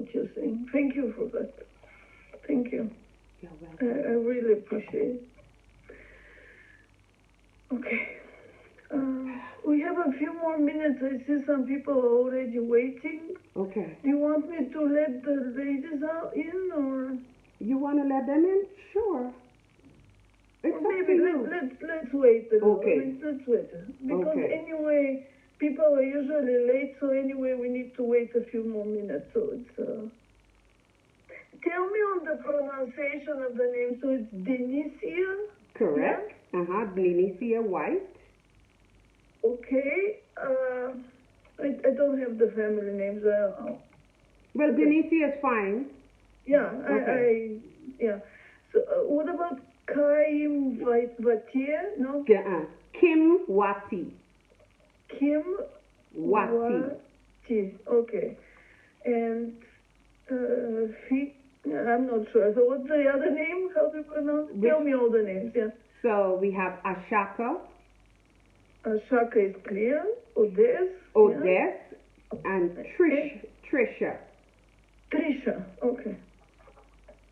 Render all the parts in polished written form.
what you're saying. Thank you for that. Thank you. You're welcome. I really appreciate it. Okay. We have a few more minutes. I see some people are already waiting. Okay. Do you want me to let the ladies out in, or You want to let them in? Sure. It's or up to maybe you. let's wait a little. Okay. Let's wait because Okay. anyway people are usually late. So anyway we need to wait a few more minutes. So it's. Tell me on the pronunciation of the name. So it's Denicia. Correct. Denicia White. Okay. I don't have the family names. Well, Denicia is fine. Yeah. Okay. Yeah. So what about Kaim Vatier? No. Kim Wati. Kim Wati. Wati. Okay. And I'm not sure. So what's the other name? How do you pronounce? Tell me all the names. Yeah. So we have Ashaka, Shaka is clear. Odess. Odess, and Trisha. Trisha. Okay.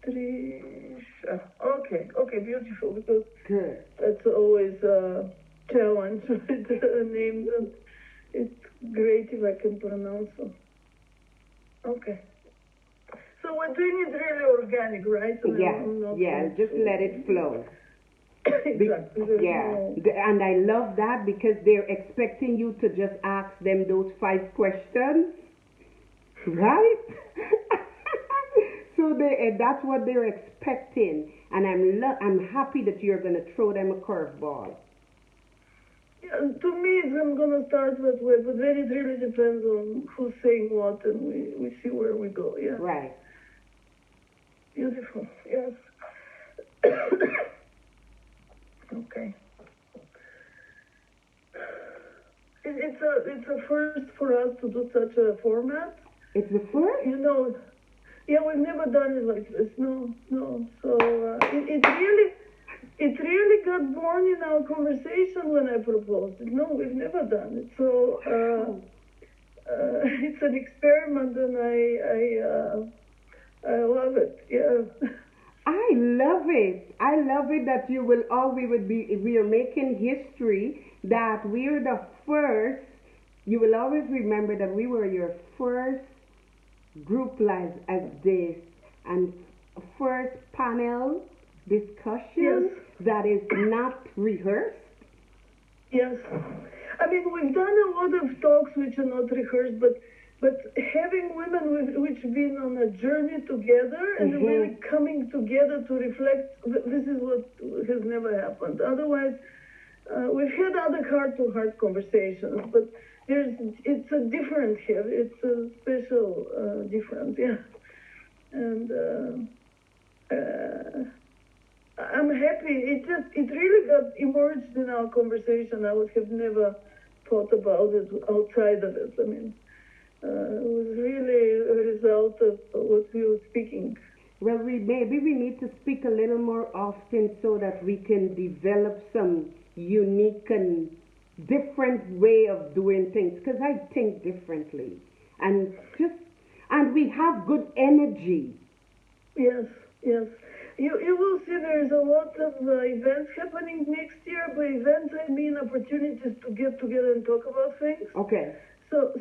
Trisha. Okay, beautiful. Because Good. that's always a challenge with the names. And it's great if I can pronounce them. Okay. So we're doing it really organic, right? Just let it flow. Exactly. And I love that because they're expecting you to just ask them those 5 questions, right? So that's what they're expecting, and I'm happy that you're going to throw them a curveball. Yeah, to me, I'm going to start that way, but then it really depends on who's saying what, and we see where we go. Yeah. Right. Beautiful. Yes. Okay. It's a first for us to do such a format. It's the first? Yeah, we've never done it like this. No. So it really got born in our conversation when I proposed it. No, we've never done it. So it's an experiment, and I love it. Yeah. I love it. I love it that we are making history, that we're the first. You will always remember that we were your first group as this, and first panel discussion that is not rehearsed. Yes. I mean, we've done a lot of talks which are not rehearsed, but having women which have been on a journey together and really coming together to reflect, this is what has never happened. Otherwise, we've had other heart-to-heart conversations, but it's a different here. It's a special difference, yeah. And I'm happy. It really got emerged in our conversation. I would have never thought about it outside of it. I mean, it was really a result of what we were speaking. Well, maybe we need to speak a little more often so that we can develop some unique and different way of doing things, because I think differently, and we have good energy. Yes. You will see there's a lot of events happening next year. By events, I mean opportunities to get together and talk about things. Okay. So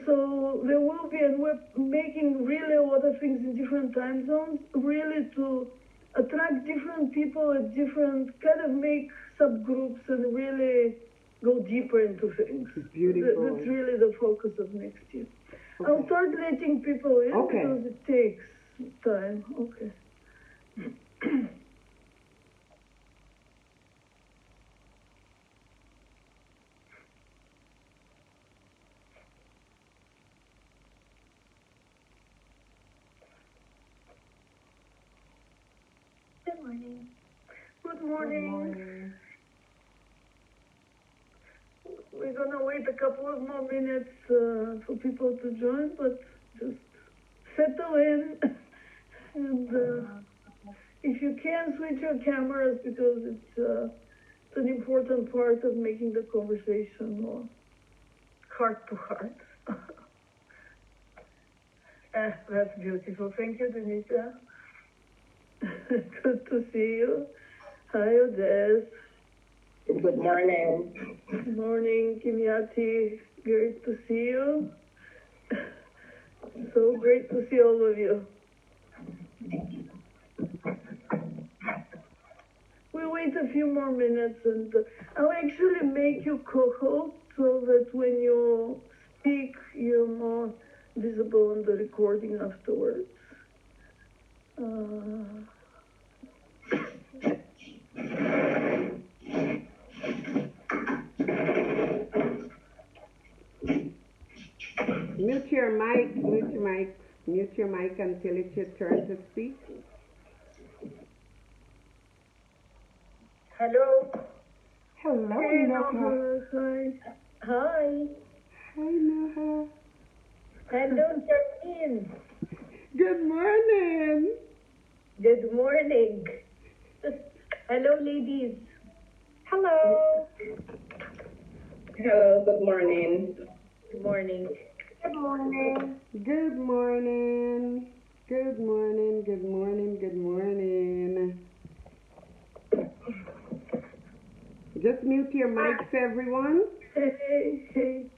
there will be, and we're making really a lot of things in different time zones, really to attract different people at different, kind of make subgroups and really go deeper into things. Beautiful. That's really the focus of next year. Okay. I'll start letting people in because it takes time. Okay. Good morning. Good morning. We're going to wait a couple of more minutes for people to join, but just settle in. And if you can, switch your cameras, because it's an important part of making the conversation more heart to heart. That's beautiful. Thank you, Denisa. Good to see you. Hi, Odess. Good morning. Good morning, Kimiati. Great to see you. So great to see all of you. We'll wait a few more minutes and I'll actually make you co-host so that when you speak, you're more visible on the recording afterwards. Mute your mic, mute your mic, mute your mic until it's your turn to speak. Hello. Hello, Hey, Noha. Hi. Hi. Hi, Noha. Hello, Charlene. Good morning. Good morning. Hello, ladies. Hello. Hello, good morning. Good morning. Good morning. Good morning. Good morning, good morning, good morning. Just mute your mics, everyone. Hey.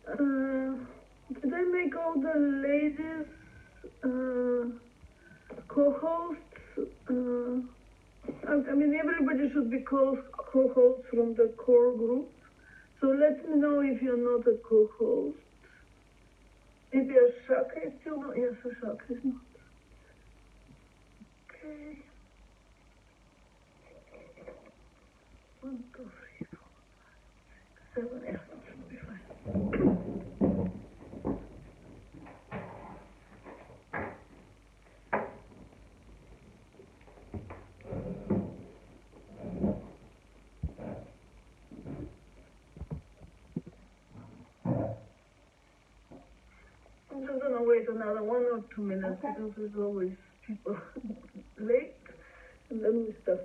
Did I make all the ladies co-hosts? I mean, everybody should be co-hosts from the core group. So let me know if you're not a co-host. Maybe Ashaka is still not. Yes, Ashaka is not. Okay. 1, 2, 3, 4, 5, 6, 7, 8. Should be fine. I'm just gonna wait another 1 or 2 minutes because there's always people late, and then we start.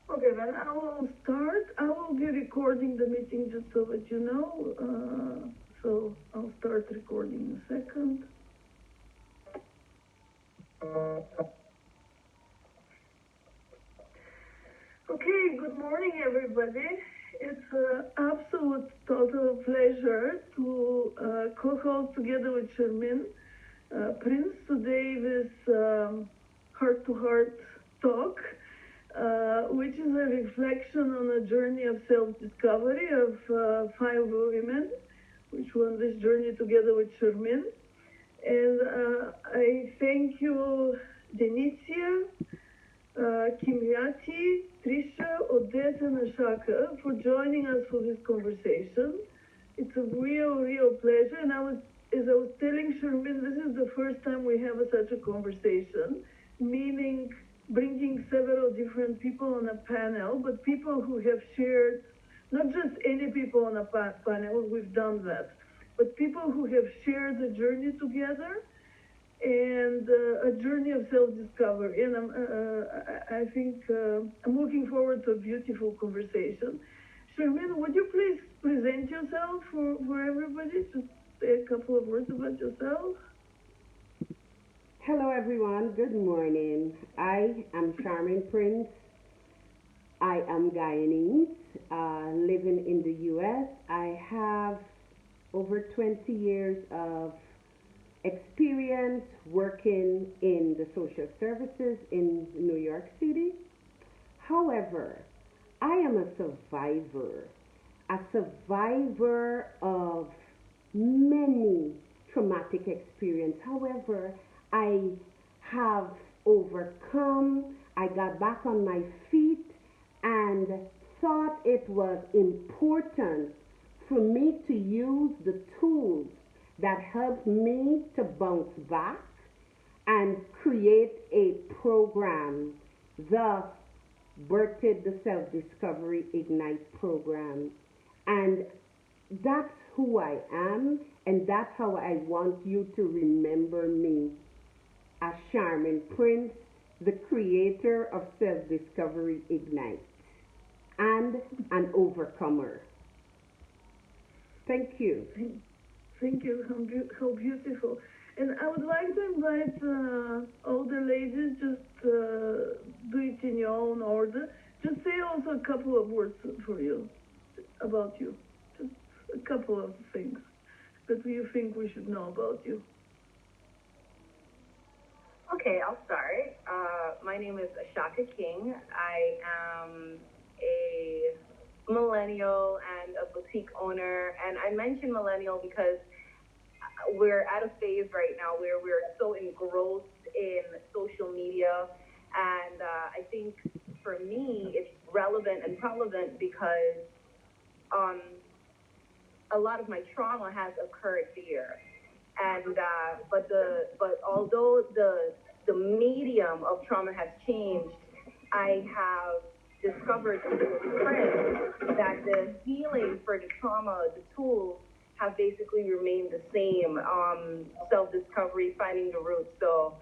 Okay, then I will start. I will be recording the meeting just so that you know. So I'll start recording in a second. Okay, good morning, everybody. It's an absolute total pleasure to co-host together with Shermin Prince today this heart-to-heart talk. Which is a reflection on a journey of self-discovery of 5 women, which went this journey together with Shermin. And I thank you, Denicia, Kimyati, Trisha, Odette, and Ashaka for joining us for this conversation. It's a real pleasure. And as I was telling Shermin, this is the first time we have such a conversation, meaning bringing several different people on a panel, but people who have shared, not just any people on a panel, we've done that, but people who have shared the journey together and a journey of self-discovery. And I think I'm looking forward to a beautiful conversation. Sherman, would you please present yourself for everybody? Just say a couple of words about yourself. Hello, everyone. Good morning. I am Charmin Prince. I am Guyanese, living in the U.S. I have over 20 years of experience working in the social services in New York City. However, I am a survivor of many traumatic experience. However, I have overcome, I got back on my feet and thought it was important for me to use the tools that helped me to bounce back and create a program, thus birthed the Self Discovery Ignite program. And that's who I am, and that's how I want you to remember me as Charmin Prince, the creator of Self Discovery Ignite, and an overcomer. Thank you. Thank you. How beautiful. And I would like to invite all the ladies, just do it in your own order. Just say also a couple of words for you, about you. Just a couple of things that you think we should know about you. Okay, I'll start. My name is Ashaka King. I am a millennial and a boutique owner. And I mention millennial because we're at a phase right now where we're so engrossed in social media. And I think for me, it's relevant and relevant because a lot of my trauma has occurred here. And but although the medium of trauma has changed, I have discovered through this trend that the healing for the trauma, the tools have basically remained the same. Self-discovery, finding the roots. So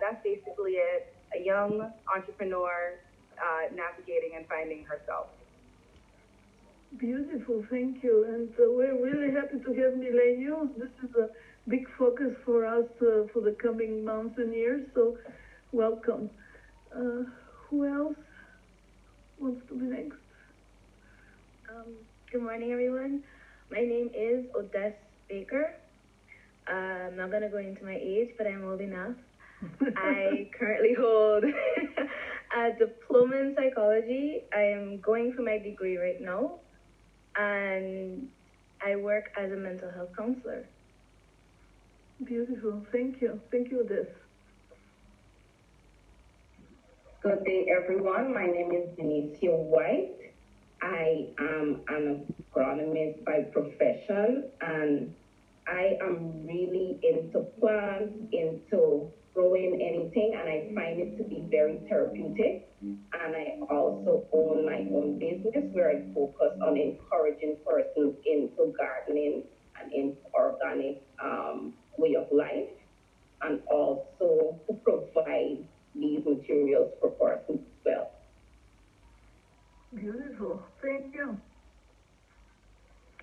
that's basically it. A young entrepreneur navigating and finding herself. Beautiful, thank you. And we're really happy to have millennials. This is a big focus for us for the coming months and years. So, welcome. Who else wants to be next? Good morning, everyone. My name is Odessa Baker. I'm not going to go into my age, but I'm old enough. I currently hold a diploma in psychology. I am going for my degree right now, and I work as a mental health counselor. Beautiful. Thank you. Thank you, Odessa. Good day, everyone. My name is Denicia White. I am an agronomist by profession, and I am really into plants, into growing anything, and I find it to be very therapeutic. And I also own my own business where I focus on encouraging persons into gardening and into organic way of life, and also to provide these materials for persons as well. Beautiful. Thank you.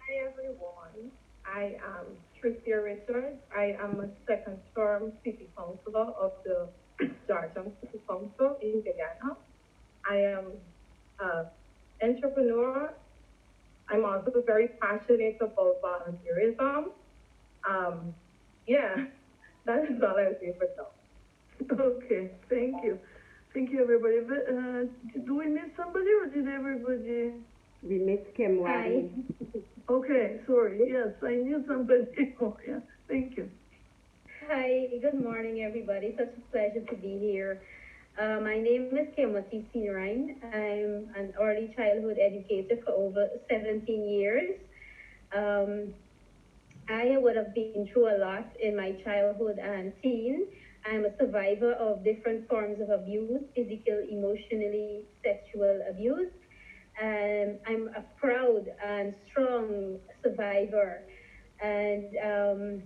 Hi, everyone. I am Tricia Richards. I am a second term city councilor of the Georgetown City Council in Guyana. I am an entrepreneur. I'm also very passionate about volunteerism. Yeah, that is all I would say for now. Okay, thank you. Thank you, everybody. Do we miss somebody or did everybody? We miss Kim Wadi. Okay, sorry. Yes, I knew somebody. Oh, yeah, thank you. Hi, good morning, everybody. Such a pleasure to be here. My name is Kimothy Searine. I'm an early childhood educator for over 17 years. I would have been through a lot in my childhood and teen. I'm a survivor of different forms of abuse, physical, emotionally, sexual abuse. I'm a proud and strong survivor. And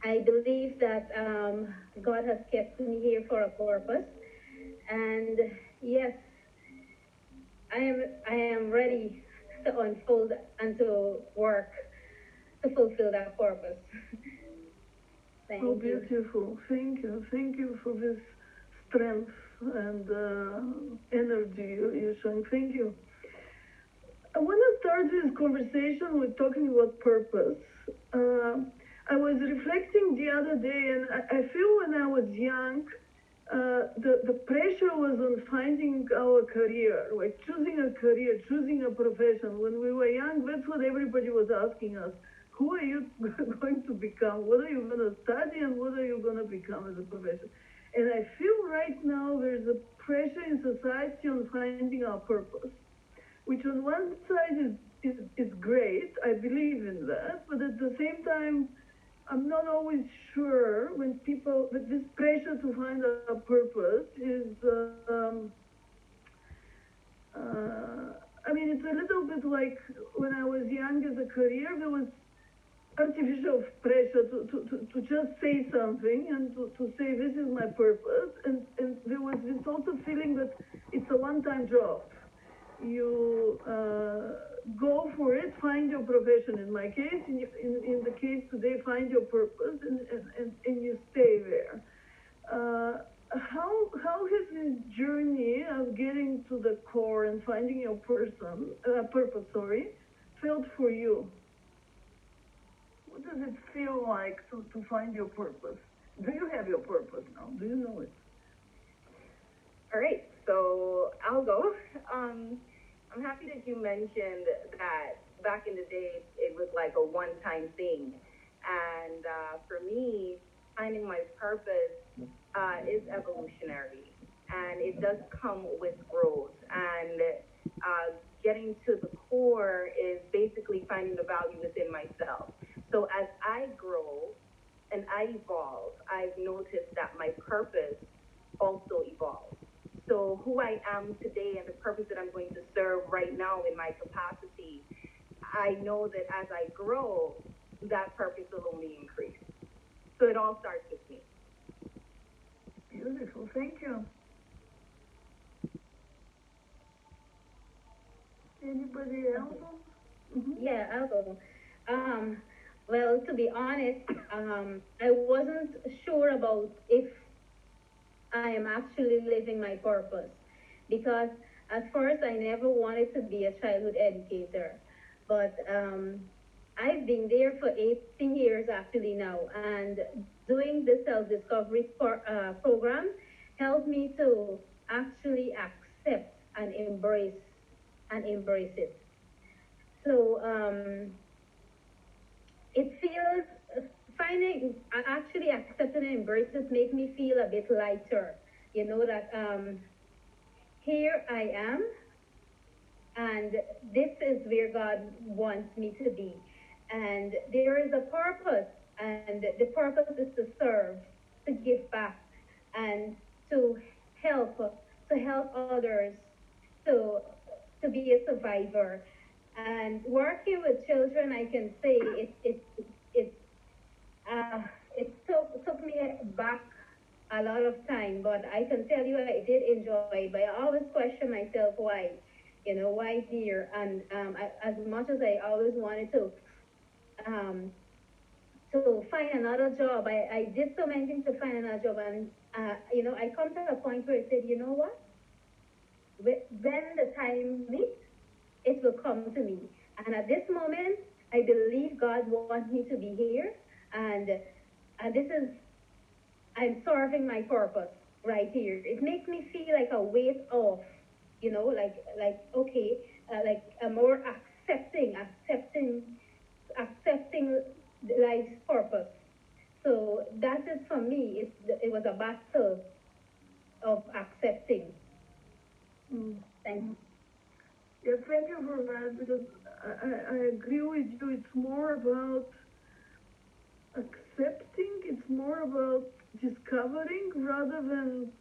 I believe that God has kept me here for a purpose, and yes, I am ready to unfold and to work to fulfill that purpose. Thank Oh, you. beautiful. Thank you. Thank you for this strength and energy you're showing. Thank you. I want to start this conversation with talking about purpose. I was reflecting the other day, and I feel when I was young, the pressure was on finding our career, like choosing a career, choosing a profession. When we were young, that's what everybody was asking us. Who are you going to become? What are you going to study, and what are you going to become as a profession? And I feel right now there's a pressure in society on finding our purpose, which on one side is great. I believe in that, but at the same time, I'm not always sure when people, with this pressure to find a purpose is, I mean, it's a little bit like when I was young as a career, there was artificial pressure to just say something and to say this is my purpose, and there was this sort of feeling that it's a one-time job. You go for it, find your profession. In my case, in the case today, find your purpose, and you stay there. How has this journey of getting to the core and finding your purpose, felt for you? What does it feel like to find your purpose? Do you have your purpose now? Do you know it? All right, so I'll go. I'm happy that you mentioned that back in the day it was like a one-time thing, and for me, finding my purpose is evolutionary, and it does come with growth. And getting to the core is basically finding the value within myself. So as I grow and I evolve, I've noticed that my purpose also evolves. So who I am today and the purpose that I'm going to serve right now in my capacity, I know that as I grow, that purpose will only increase. So it all starts with me. Beautiful. Thank you. Anybody else? Mm-hmm. Yeah, I'll go. Well, to be honest, I wasn't sure about if I am actually living my purpose because at first I never wanted to be a childhood educator, but I've been there for 18 years actually now, and doing the self-discovery program helped me to actually accept and embrace it. So it feels finding actually accepting and embracing make me feel a bit lighter. You know that here I am, and this is where God wants me to be, and there is a purpose, and the purpose is to serve, to give back, and to help help others, to to be a survivor. And working with children, I can say it uh, it took me back a lot of time, but I can tell you I did enjoy it. But I always question myself why, why here? And as much as I always wanted um, to find another job, I did so many things to find another job, and I come to a point where I said, you know what? When the time meets, it will come to me. And at this moment, I believe God wants me to be here, and this is I'm serving my purpose right here. It makes me feel like a weight off, like okay, like a more accepting life's purpose. So that is for me. It was a battle of accepting. Thank you. Yeah, thank you for that, because I agree with you. It's more about accepting, it's more about discovering rather than,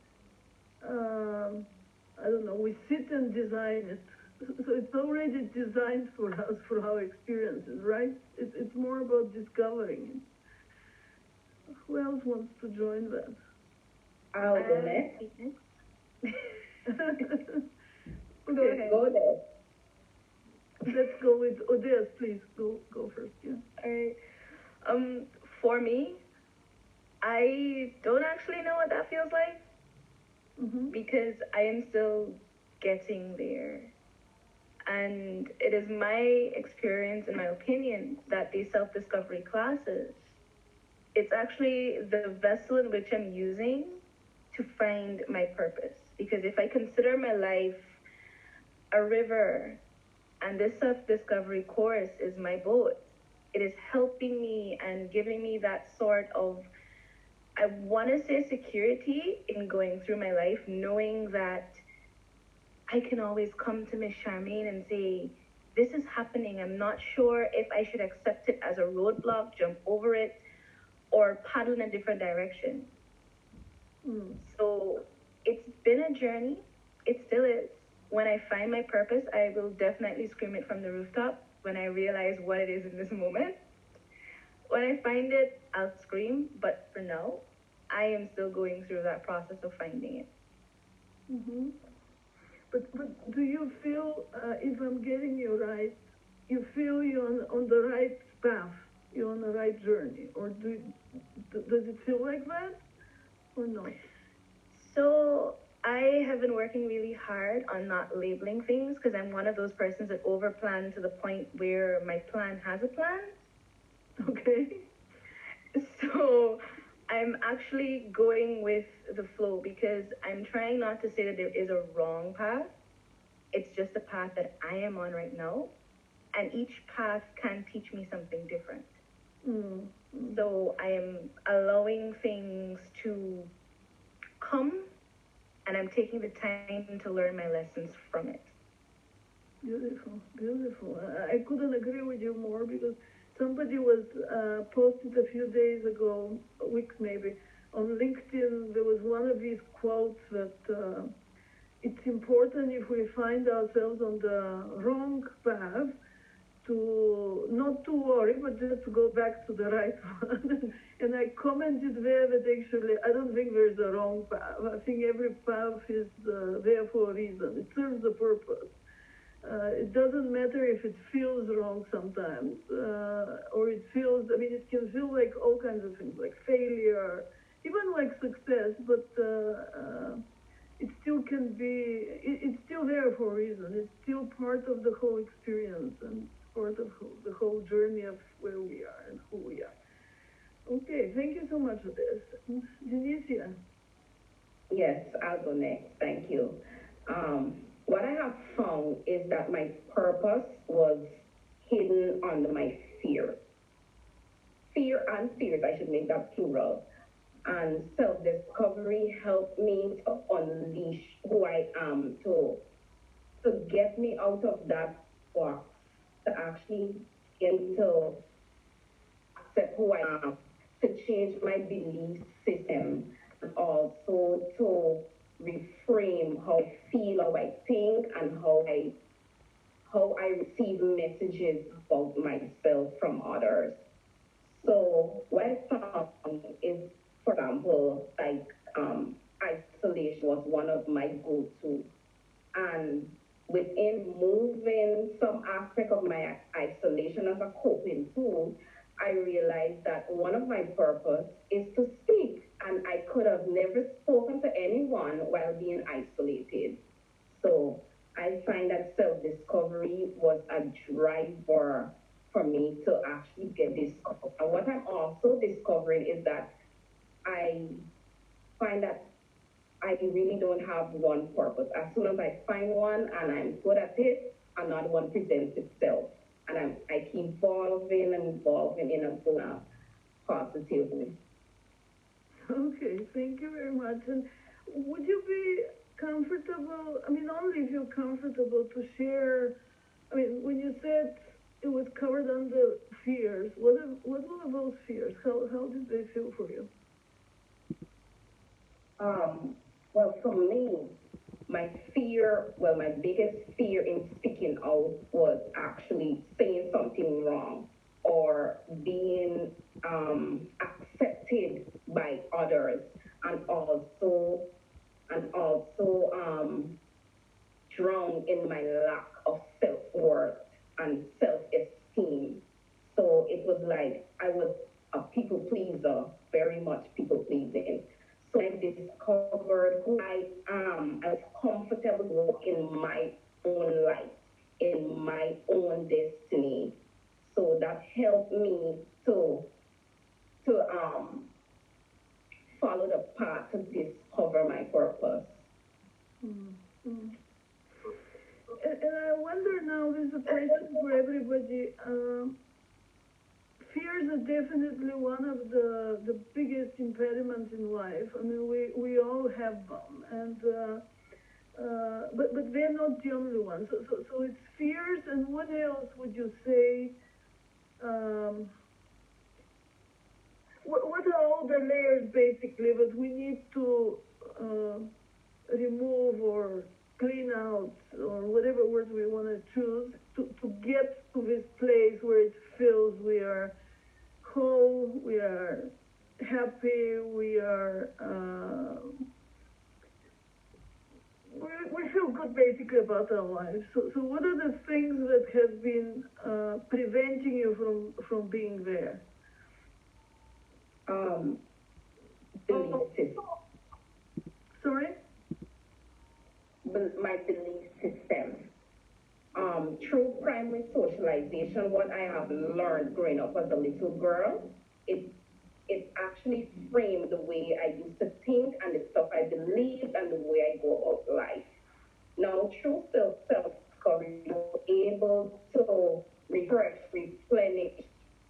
I don't know, we sit and design it. So it's already designed for us, for our experiences, right? It's more about discovering it. Who else wants to join that? I'll go next. Okay, Go there. let's go with Odessa, please. Go first, yeah. All right. For me, I don't actually know what that feels like because I am still getting there. And it is my experience and my opinion that these self-discovery classes, it's actually the vessel in which I'm using to find my purpose. Because if I consider my life a river and this self-discovery course is my boat, it is helping me and giving me that sort of, I want to say, security in going through my life, knowing that I can always come to Miss Charmaine and say, this is happening. I'm not sure if I should accept it as a roadblock, jump over it, or paddle in a different direction. So it's been a journey. It still is. When I find my purpose, I will definitely scream it from the rooftop when I realize what it is in this moment. When I find it, I'll scream. But for now, I am still going through that process of finding it. But do you feel, if I'm getting you right, you feel you're on the right path, you're on the right journey, or does it feel like that, or not? So I have been working really hard on not labeling things because I'm one of those persons that overplan to the point where my plan has a plan. Okay. So I'm actually going with the flow because I'm trying not to say that there is a wrong path. It's just the path that I am on right now. And each path can teach me something different. So I am allowing things to come and I'm taking the time to learn my lessons from it. Beautiful, beautiful. I couldn't agree with you more because somebody was posted a few days ago, a week maybe, on LinkedIn. There was one of these quotes that it's important if we find ourselves on the wrong path to not to worry, but just to go back to the right one. And I commented there that actually I don't think there's a wrong path. I think every path is there for a reason. It serves a purpose. It doesn't matter if it feels wrong sometimes, or it feels, I mean, it can feel like all kinds of things, like failure, even like success, but it still can be, it's still there for a reason. It's still part of the whole experience and part of the whole journey of where we are and who we are. Okay, thank you so much for this. Denicia. Yes, I'll go next. Thank you. What I have found is that my purpose was hidden under my fear. Fear and fears, I should make that plural. And self-discovery helped me to unleash who I am, to get me out of that box, to actually get to accept who I am, to change my belief system, and also to reframe how I feel, how I think, and how I receive messages about myself from others. So what I found is, for example, like isolation was one of my go-to, and within moving some aspect of my isolation as a coping tool, I realized that one of my purpose is to speak, and I could have never spoken to anyone while being isolated. So I find that self-discovery was a driver for me to actually get discovered. And what I'm also discovering is that I find that I really don't have one purpose. As soon as I find one and I'm good at it, another one presents itself. And I keep evolving and evolving in a positive way. Okay, thank you very much. And would you be comfortable, I mean, only if you're comfortable to share, I mean, when you said it was covered under fears, what were those fears? How did they feel for you? Well, for me, my biggest fear in speaking out was actually saying something wrong or being accepted rejected by others, and also drowned in my lack of self-worth and self-esteem. So it was like I was a people pleaser, very much people pleasing. So I discovered who I am. I was comfortable in my own life, in my own destiny. So that helped me to follow the path to discover my purpose. Mm-hmm. And I wonder now, this is a question for everybody. Fears are definitely one of the biggest impediments in life. I mean, we all have them, and but they're not the only ones. So it's fears, and what else would you say? What are all the layers basically that we need to remove or clean out, or whatever word we want to choose, to get to this place where it feels we are whole, we are happy, we are we feel good basically about our lives. So what are the things that have been preventing you from being there? Belief system. Sorry? My belief system. Through primary socialization, what I have learned growing up as a little girl, it actually framed the way I used to think and the stuff I believed and the way I go about life. Now, through self-discovery, you're able to refresh, replenish,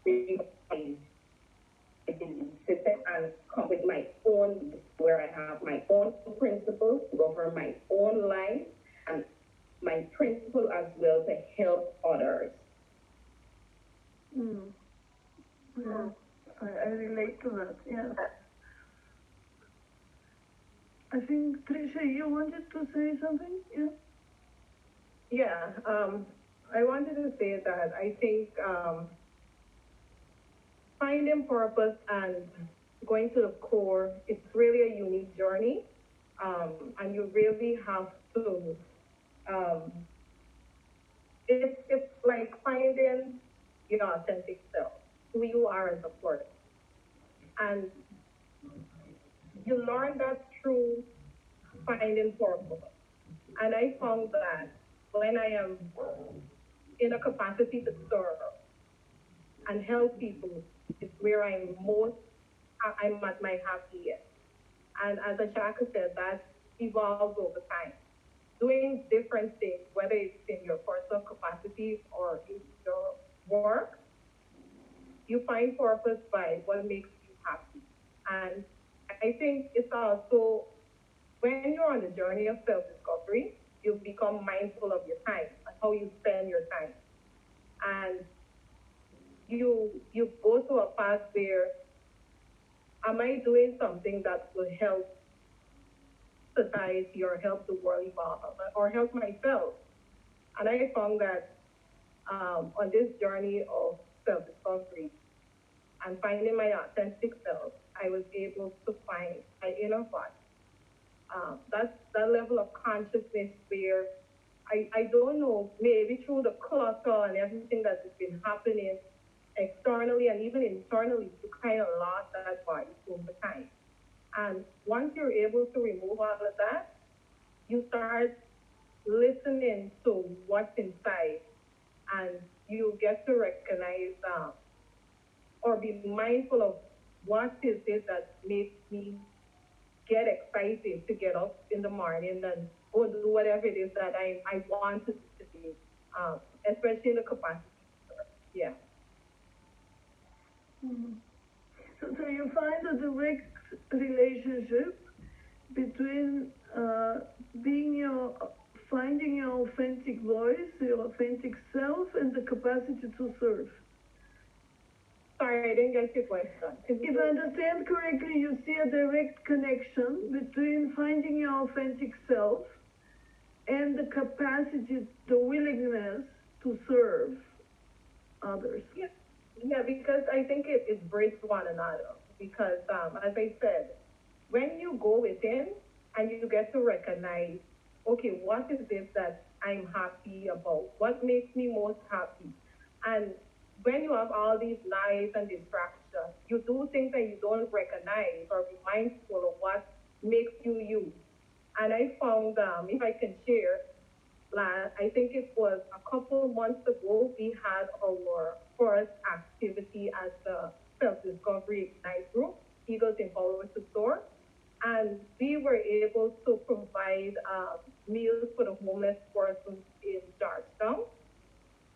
revise my belief system and come with my own, where I have my own principles to govern my own life and my principle as well to help others. Mm. Yeah. I relate to that, yeah. I think, Trisha, you wanted to say something? Yeah? Yeah, I wanted to say that I think finding purpose and going to the core, it's really a unique journey. And you really have to, um, it's like finding your authentic self, who you are as a person. And you learn that through finding purpose. And I found that when I am in a capacity to serve and help people, is where I'm at my happiest. And as Ashaka said, that evolves over time. Doing different things, whether it's in your personal capacity or in your work, you find purpose by what makes you happy. And I think it's also when you're on the journey of self-discovery, you become mindful of your time and how you spend your time. And you go to a path where am I doing something that will help society or help the world evolve or help myself? And I found that on this journey of self-discovery and finding my authentic self, I was able to find my inner voice. That's that level of consciousness where I don't know, maybe through the clutter and everything that has been happening externally and even internally, you kind of lost that voice over time. And once you're able to remove all of that, you start listening to what's inside and you get to recognize or be mindful of what is it that makes me get excited to get up in the morning and go do whatever it is that I want to do, especially in the capacity. Yeah. Mm-hmm. So you find a direct relationship between finding your authentic voice, your authentic self, and the capacity to serve. Sorry, I didn't get your question. If I understand correctly, you see a direct connection between finding your authentic self and the capacity, the willingness to serve others. Yeah, because I think it breaks one another. because, as I said, when you go within and you get to recognize, okay, what is it that I'm happy about? What makes me most happy? And when you have all these lies and distractions, you do things that you don't recognize or be mindful of what makes you you. And I found, if I can share, I think it was a couple months ago, we had our first activity as the Self-Discovery Ignite group, Eagles Empowered to Soar. And we were able to provide meals for the homeless persons in Georgetown.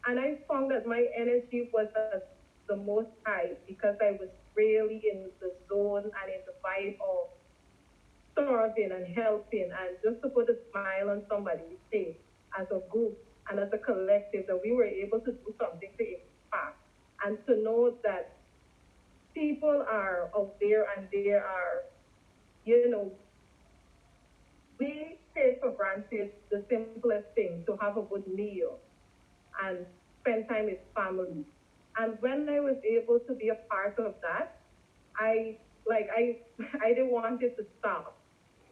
And I found that my energy was at the most high because I was really in the zone and in the vibe of serving and helping and just to put a smile on somebody's face as a group and as a collective, that we were able to do something to impact and to know that people are out there and there are, you know, we take for granted the simplest thing, to have a good meal and spend time with family. And when I was able to be a part of that, I I didn't want it to stop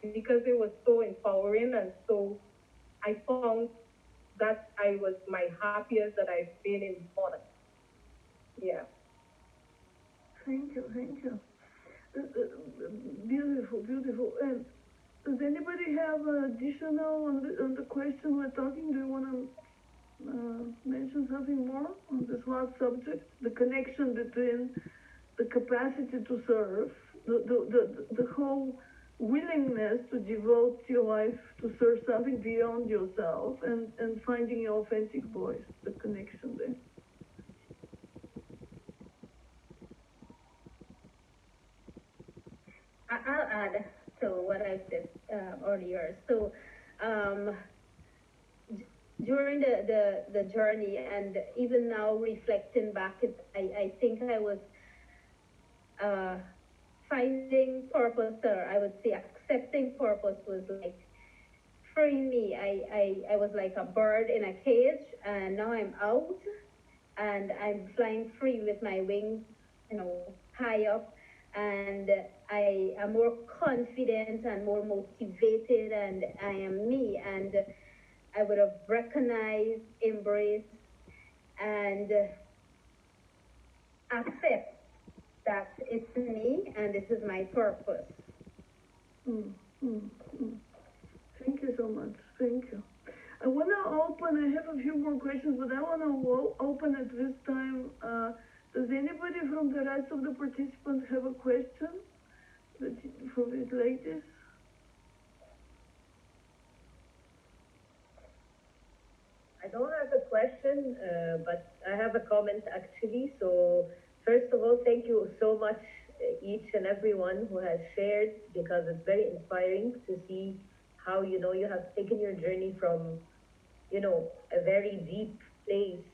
because it was so empowering, and so I found that I was my happiest that I've been in months. Yeah. Thank you, thank you. Beautiful, beautiful. And does anybody have additional on the question we're talking? Do you want to mention something more on this last subject? The connection between the capacity to serve, the whole willingness to devote your life to serve something beyond yourself, and finding your authentic voice, the connection there. I'll add to what I said earlier. So, during the journey, and even now reflecting back, I think I was finding purpose, or I would say accepting purpose, was like freeing me. I was like a bird in a cage, and now I'm out, and I'm flying free with my wings, high up, and I am more confident and more motivated, and I am me, and I would have recognized, embraced, and accept that it's me and this is my purpose. Thank you so much. Thank you. I want to open, I have a few more questions, but I want to open at this time. Does anybody from the rest of the participants have a question for these ladies? I don't have a question, but I have a comment actually. So first of all, thank you so much, each and everyone who has shared, because it's very inspiring to see how, you have taken your journey from, a very deep place,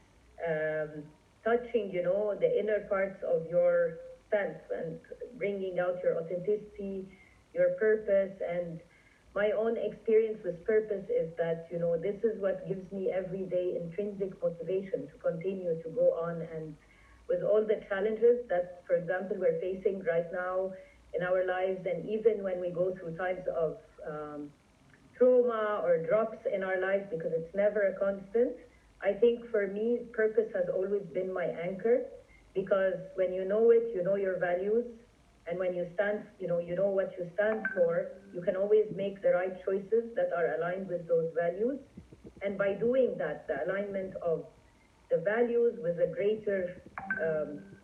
touching, the inner parts of yourself and bringing out your authenticity, your purpose. And my own experience with purpose is that, this is what gives me every day intrinsic motivation to continue to go on. And with all the challenges that, for example, we're facing right now in our lives, and even when we go through times of trauma or drops in our lives, because it's never a constant, I think for me, purpose has always been my anchor, because when you know it, you know your values. And when you stand, you know what you stand for, you can always make the right choices that are aligned with those values. And by doing that, the alignment of the values with a greater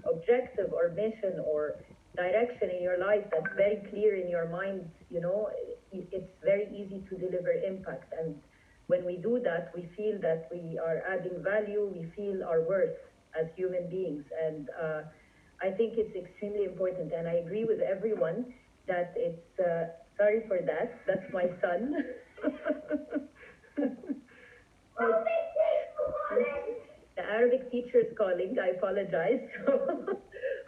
objective or mission or direction in your life that's very clear in your mind, it's very easy to deliver impact. And when we do that, we feel that we are adding value, we feel our worth as human beings. And I think it's extremely important, and I agree with everyone that it's, sorry for that, that's my son. The Arabic teacher is calling, I apologize.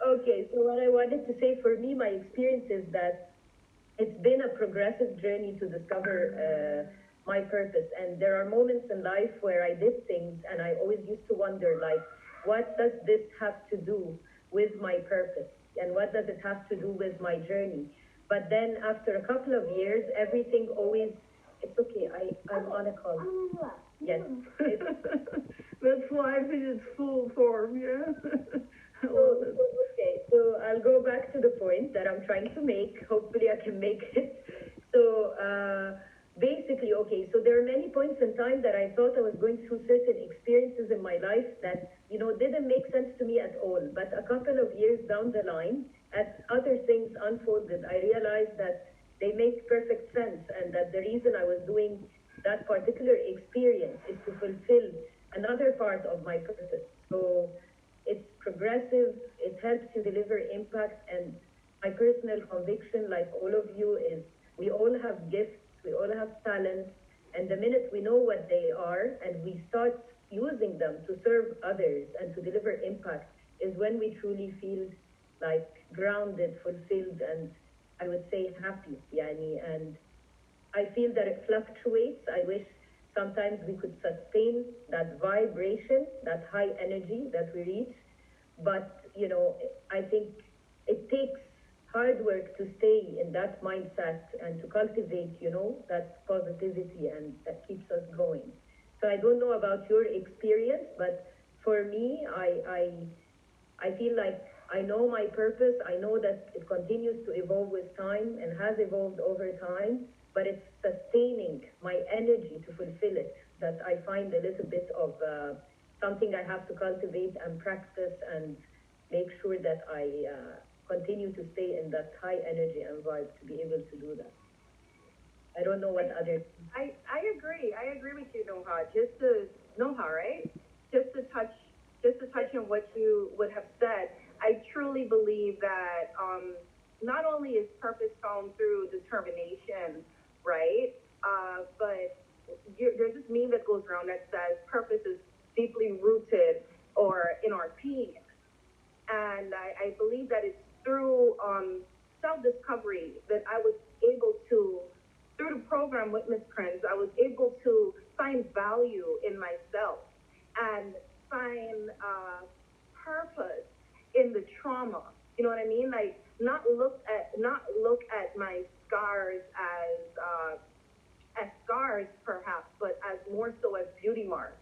Okay, so what I wanted to say, for me, my experience is that it's been a progressive journey to discover my purpose. And there are moments in life where I did things and I always used to wonder, like, what does this have to do with my purpose? and what does it have to do with my journey? But then after a couple of years, everything always, it's okay, I'm on a call. Yes. That's life in its full form, yeah? Okay, so I'll go back to the point that I'm trying to make. Hopefully I can make it. So basically, okay, so there are many points in time that I thought I was going through certain experiences in my life that, didn't make sense to me at all. But a couple of years down the line, as other things unfolded, I realized that they make perfect sense, and that the reason I was doing that particular experience is to fulfill another part of my purpose. So it's progressive, it helps you deliver impact, and my personal conviction, like all of you, is we all have gifts, we all have talents, and the minute we know what they are and we start using them to serve others and to deliver impact is when we truly feel like grounded, fulfilled, and I would say happy, yani. And I feel that it fluctuates. I wish sometimes we could sustain that vibration, that high energy that we reach. But, I think it takes hard work to stay in that mindset and to cultivate, that positivity, and that keeps us going. So I don't know about your experience, but for me, I feel like I know my purpose. I know that it continues to evolve with time and has evolved over time, but it's sustaining my energy to fulfill it that I find a little bit of something I have to cultivate and practice and make sure that I continue to stay in that high energy and vibe to be able to do that. I don't know what other. I agree. I agree with you, Noha. Just to Noha, right? Just to touch on what you would have said. I truly believe that not only is purpose found through determination, right? But there's this meme that goes around that says purpose is deeply rooted or in our being. And I believe that it's through self-discovery that I was able to, through the program with Miss Prince, I was able to find value in myself and find purpose in the trauma. You know what I mean? Like not look at my scars as scars perhaps, but as more so as beauty marks.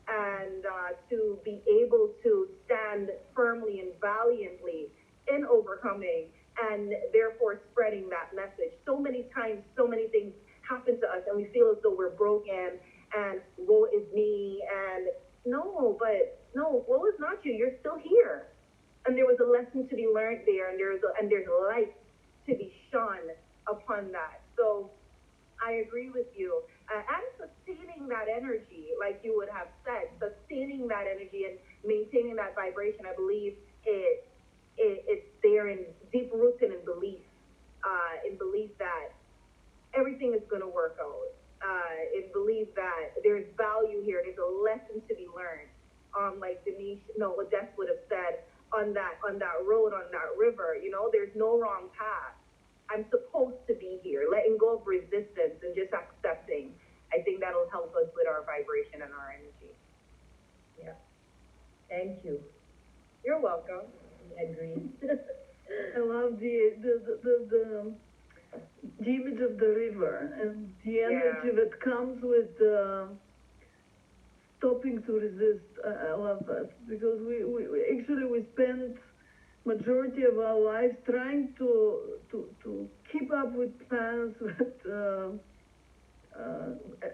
And to be able to stand firmly and valiantly in overcoming and therefore spreading that message. So many times, so many things happen to us and we feel as though we're broken and woe is me, and no, woe is not you. You're still here. And there was a lesson to be learned there, and there's light to be shone upon that. So I agree with you. And sustaining that energy, like you would have said, sustaining that energy and maintaining that vibration, I believe it's there in deep rooted in belief that everything is going to work out. In belief that there's value here, there's a lesson to be learned. Like Odette would have said, on that road, on that river, there's no wrong path. I'm supposed to be here, letting go of resistance and just accepting. I think that'll help us with our vibration and our energy. Yeah. Thank you. You're welcome. I agree. I love the image of the river and the energy that comes with stopping to resist. I love that because we spend majority of our lives trying to keep up with plans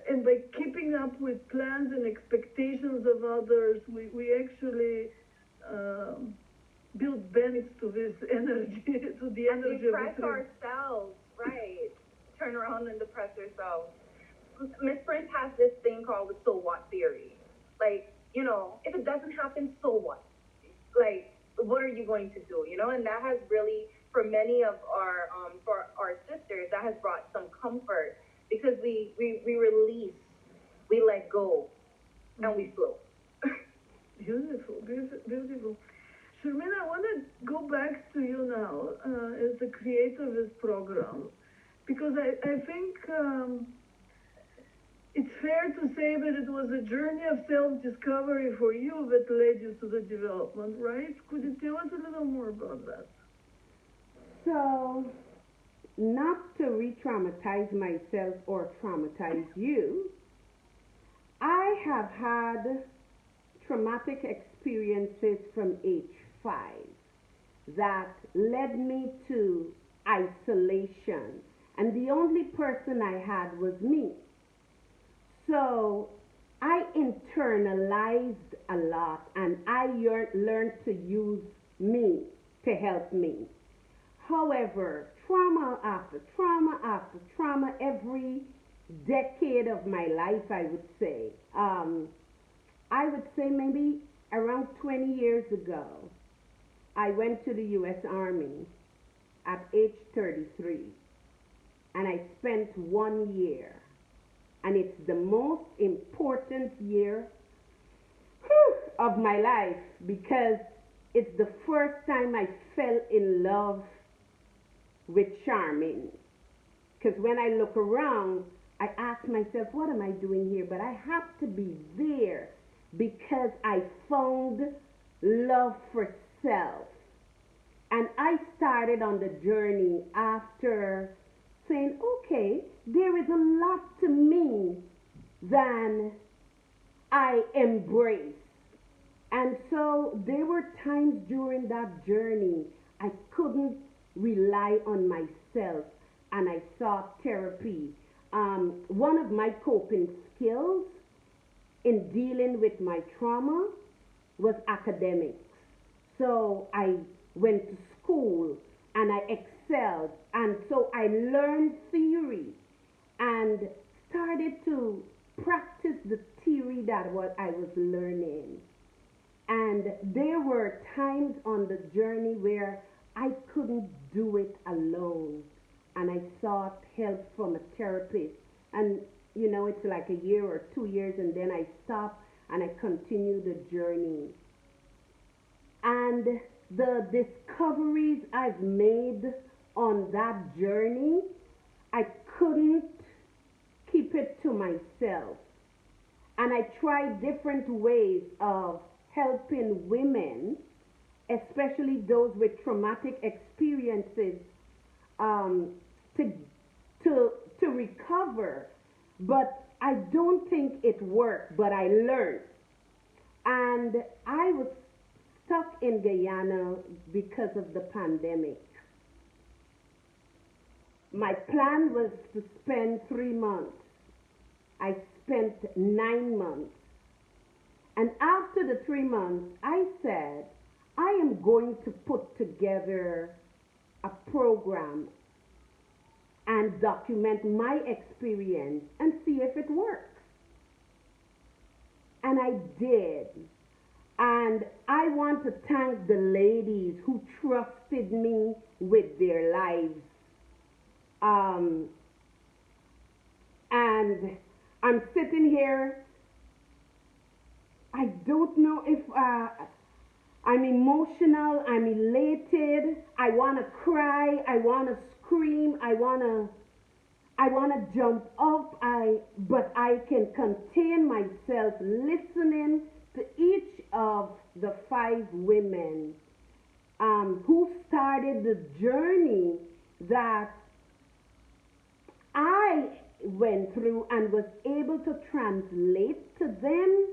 and by keeping up with plans and expectations of others, we actually build benefits to this energy, to the energy of depress ourselves, right? Turn around and depress ourselves. Miss Prince has this thing called the so what theory. Like, if it doesn't happen, so what? Like, what are you going to do? And that has really, for many of for our sisters, that has brought some comfort because we release, we let go, and we flow. Beautiful, beautiful. Sharmina, I want to go back to you now as the creator of this program, because I think it's fair to say that it was a journey of self-discovery for you that led you to the development, right? Could you tell us a little more about that? So, not to re traumatize myself or traumatize you, I have had traumatic experiences from age 5 that led me to isolation. And the only person I had was me. So I internalized a lot and I learned to use me to help me. However, trauma after trauma, every decade of my life, I would say maybe around 20 years ago, I went to the U.S. Army at age 33 and I spent 1 year. And it's the most important year of my life because it's the first time I fell in love with Charmin. Because when I look around, I ask myself, what am I doing here? But I have to be there because I found love for self. And I started on the journey after saying, okay, there is a lot to me than I embrace. And so there were times during that journey I couldn't rely on myself and I sought therapy. One of my coping skills in dealing with my trauma was academics. So I went to school and I excelled. And so I learned theory and started to practice the theory that what I was learning. And there were times on the journey where I couldn't do it alone. And I sought help from a therapist. And, you know, it's like a year or 2 years, and then I stopped and I continued the journey. And the discoveries I've made on that journey, I couldn't keep it to myself. And I tried different ways of helping women, especially those with traumatic experiences, to recover. But I don't think it worked, but I learned. And I was stuck in Guyana because of the pandemic. My plan was to spend 3 months. I spent 9 months. And after the 3 months, I said, I am going to put together a program and document my experience and see if it works. And I did. And I want to thank the ladies who trusted me with their lives. And I'm sitting here. I don't know if I'm emotional, I'm elated, I want to cry, I want to scream, I want to jump up, but I can contain myself listening to each of the 5 women who started the journey that I went through and was able to translate to them,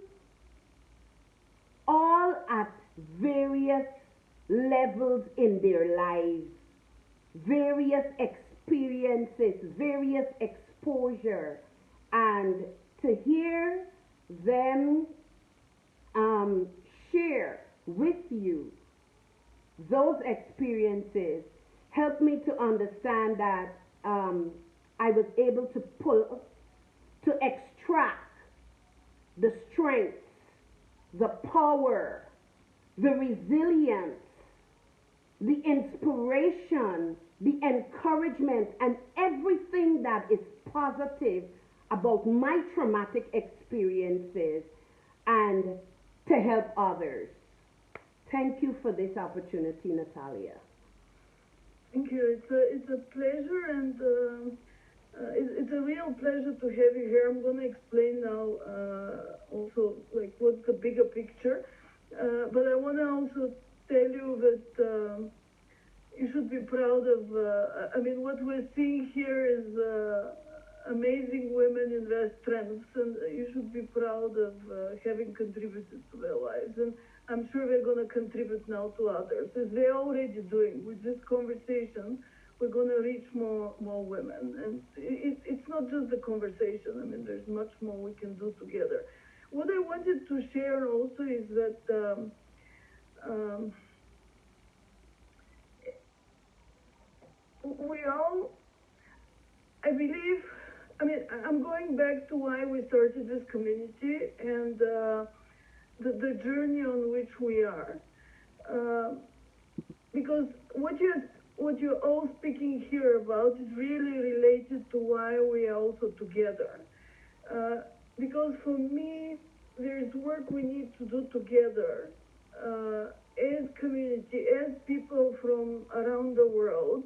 all at various levels in their lives, various experiences, various exposure, and to hear them share with you those experiences helped me to understand that I was able to extract the strength, the power, the resilience, the inspiration, the encouragement, and everything that is positive about my traumatic experiences and to help others. Thank you for this opportunity, Natalia. Thank you. It's a pleasure, and it's a real pleasure to have you here. I'm going to explain now also like what's the bigger picture. But I want to also tell you that you should be proud of, I mean, what we're seeing here is amazing women in their strengths, and you should be proud of having contributed to their lives. And I'm sure they're going to contribute now to others, as they're already doing. With this conversation, we're going to reach more women. And it's not just the conversation. I mean, there's much more we can do together. What I wanted to share also is that we all, I believe, I mean, I'm going back to why we started this community and the journey on which we are. Because what you're all speaking here about is really related to why we are also together. Because for me, there's work we need to do together as community, as people from around the world,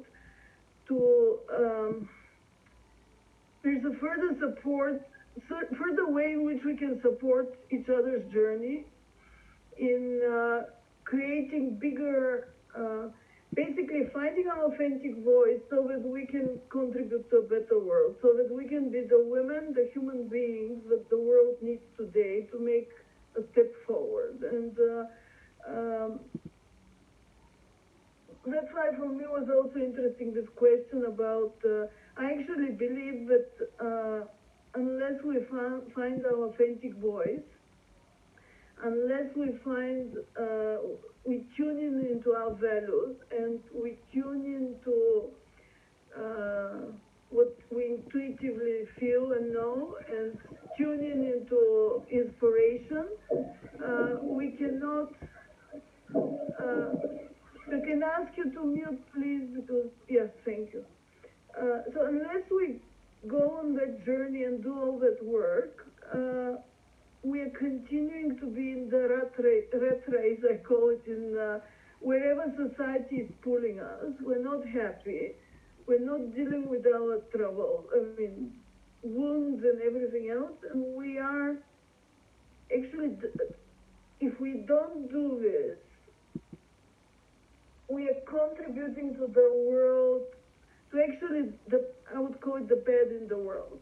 to there's a further way in which we can support each other's journey in creating bigger, basically finding our authentic voice so that we can contribute to a better world, so that we can be the women, the human beings that the world needs today to make a step forward. And that's why for me was also interesting this question about, I actually believe that unless we find our authentic voice, unless we we tune in into our values and we tune into what we intuitively feel and know and tune in into inspiration, we cannot, I can ask you to mute, please, because, yes, thank you. So unless we go on that journey and do all that work, we are continuing to be in the rat race, I call it, in wherever society is pulling us. We're not happy. We're not dealing with our trouble, I mean, wounds and everything else. And we are actually, if we don't do this, we are contributing to the world, to actually, I would call it the bad in the world.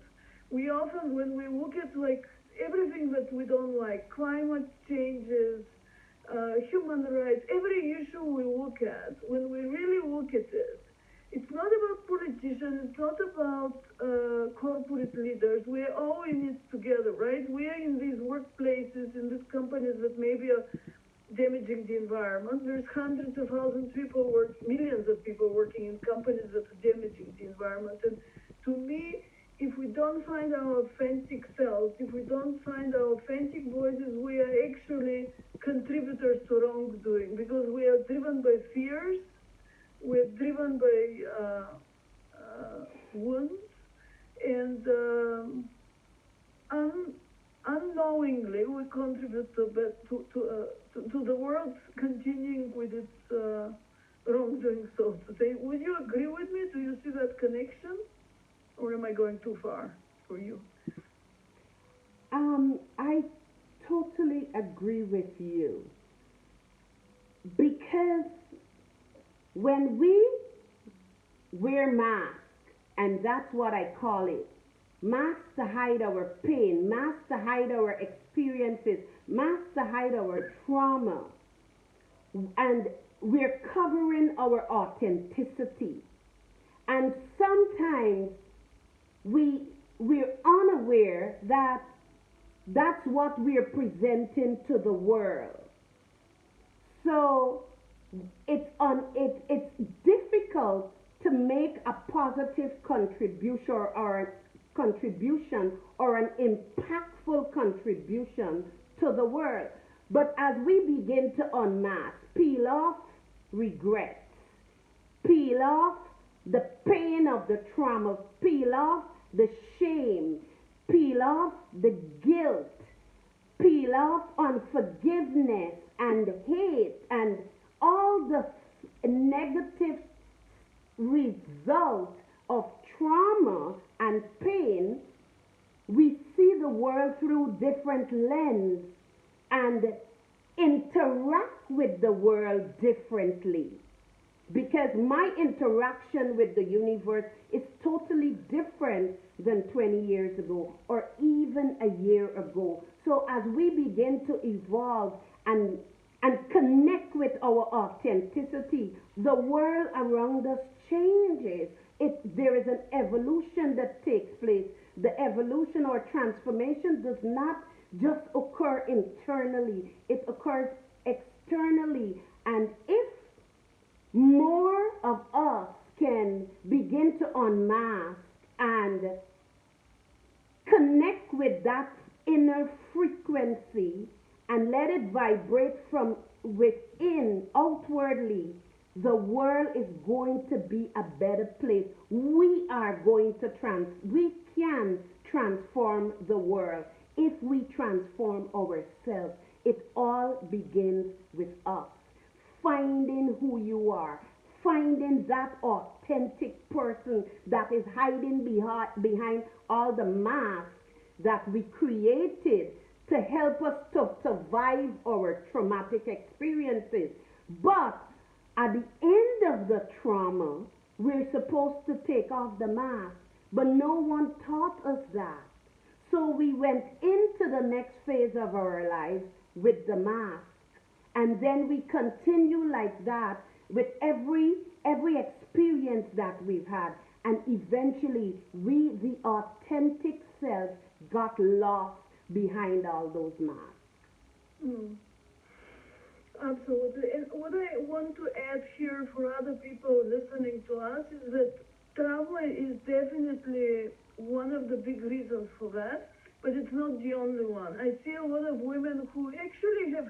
We often, when we look at like everything that we don't like, climate changes, human rights, every issue we look at, when we really look at it, it's not about politicians, it's not about corporate leaders. We're all in it together, right? We are in these workplaces, in these companies that maybe are damaging the environment. There's hundreds of thousands of people, millions of people working in companies that are damaging the environment. And to me, if we don't find our authentic selves, if we don't find our authentic voices, we are actually contributors to wrongdoing, because we are driven by fears, we're driven by wounds, and unknowingly we contribute to the world continuing with its wrongdoing, so to say. Would you agree with me? Do you see that connection? Or am I going too far for you? I totally agree with you. Because when we wear masks, and that's what I call it, masks to hide our pain, masks to hide our experiences, masks to hide our trauma, and we're covering our authenticity. And sometimes we're unaware that that's what we're presenting to the world. So it's difficult to make a positive contribution or an impactful contribution to the world. But as we begin to unmask, peel off regrets, peel off the pain of the trauma, peel off the shame, peel off the guilt, peel off unforgiveness and hate and all the negative results of trauma and pain, we see the world through different lenses and interact with the world differently. because my interaction with the universe is totally different than 20 years ago or even a year ago. So as we begin to evolve and connect with our authenticity, the world around us changes. There is an evolution that takes place. The evolution or transformation does not just occur internally, it occurs externally. And if more of us can begin to unmask and connect with that inner frequency and let it vibrate from within outwardly, the world is going to be a better place. We can transform the world if we transform ourselves. It all begins with us. Finding who you are, finding that authentic person that is hiding behind all the masks that we created to help us to survive our traumatic experiences. But at the end of the trauma, we're supposed to take off the mask, but no one taught us that. So we went into the next phase of our lives with the mask. And then we continue like that with every experience that we've had. And eventually, we, the authentic self, got lost behind all those masks. Mm. Absolutely. And what I want to add here for other people listening to us is that trauma is definitely one of the big reasons for that, but it's not the only one. I see a lot of women who actually have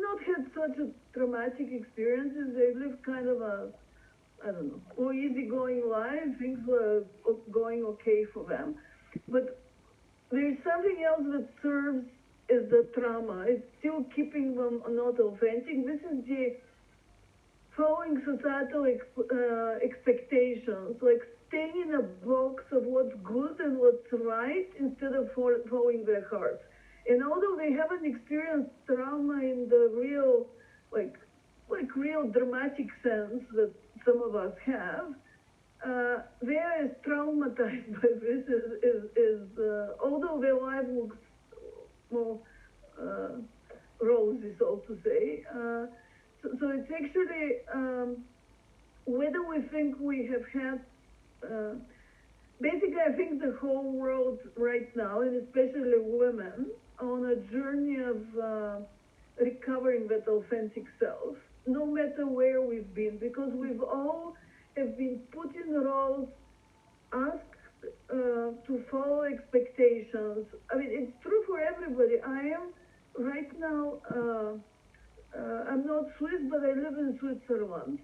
not had such a traumatic experiences. They live kind of a, I don't know, more easygoing life. Things were going okay for them. But there's something else that serves as the trauma. It's still keeping them not authentic. This is the following societal expectations, like staying in a box of what's good and what's right instead of following their hearts. And although they haven't experienced trauma in the real, like real dramatic sense that some of us have, they are as traumatized by this although their life looks more rosy, so to say. So it's actually, whether we think we have had, basically I think the whole world right now, and especially women, on a journey of recovering that authentic self, no matter where we've been, because we've all have been put in roles, asked to follow expectations. I mean, it's true for everybody. I am right now, I'm not Swiss, but I live in Switzerland.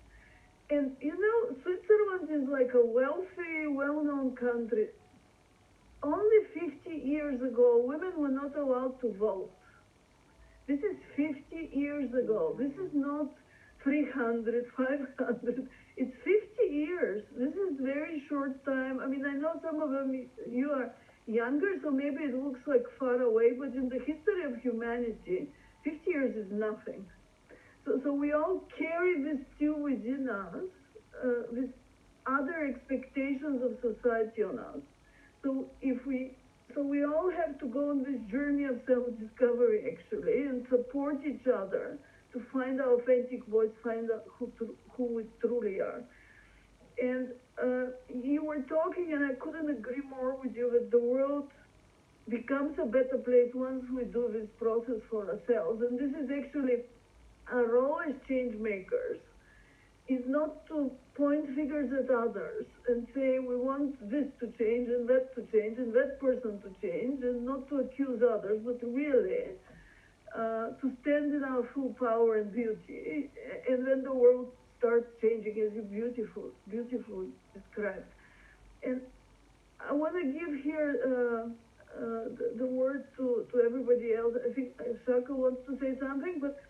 And you know, Switzerland is like a wealthy, well-known country. Only 50 years ago, women were not allowed to vote. This is 50 years ago. This is not 300, 500. It's 50 years. This is very short time. I mean, I know some of them, you are younger, so maybe it looks like far away, but in the history of humanity, 50 years is nothing. So we all carry this still within us, with other expectations of society on us. So we all have to go on this journey of self-discovery actually, and support each other to find our authentic voice, find out who we truly are. And you were talking, and I couldn't agree more with you, that the world becomes a better place once we do this process for ourselves. And this is actually our role as change makers, is not to point fingers at others and say we want this to change and that to change and that person to change, and not to accuse others, but really to stand in our full power and beauty, and then the world starts changing, as you beautifully described. And I want to give here the word to everybody else. I think Shaka wants to say something, but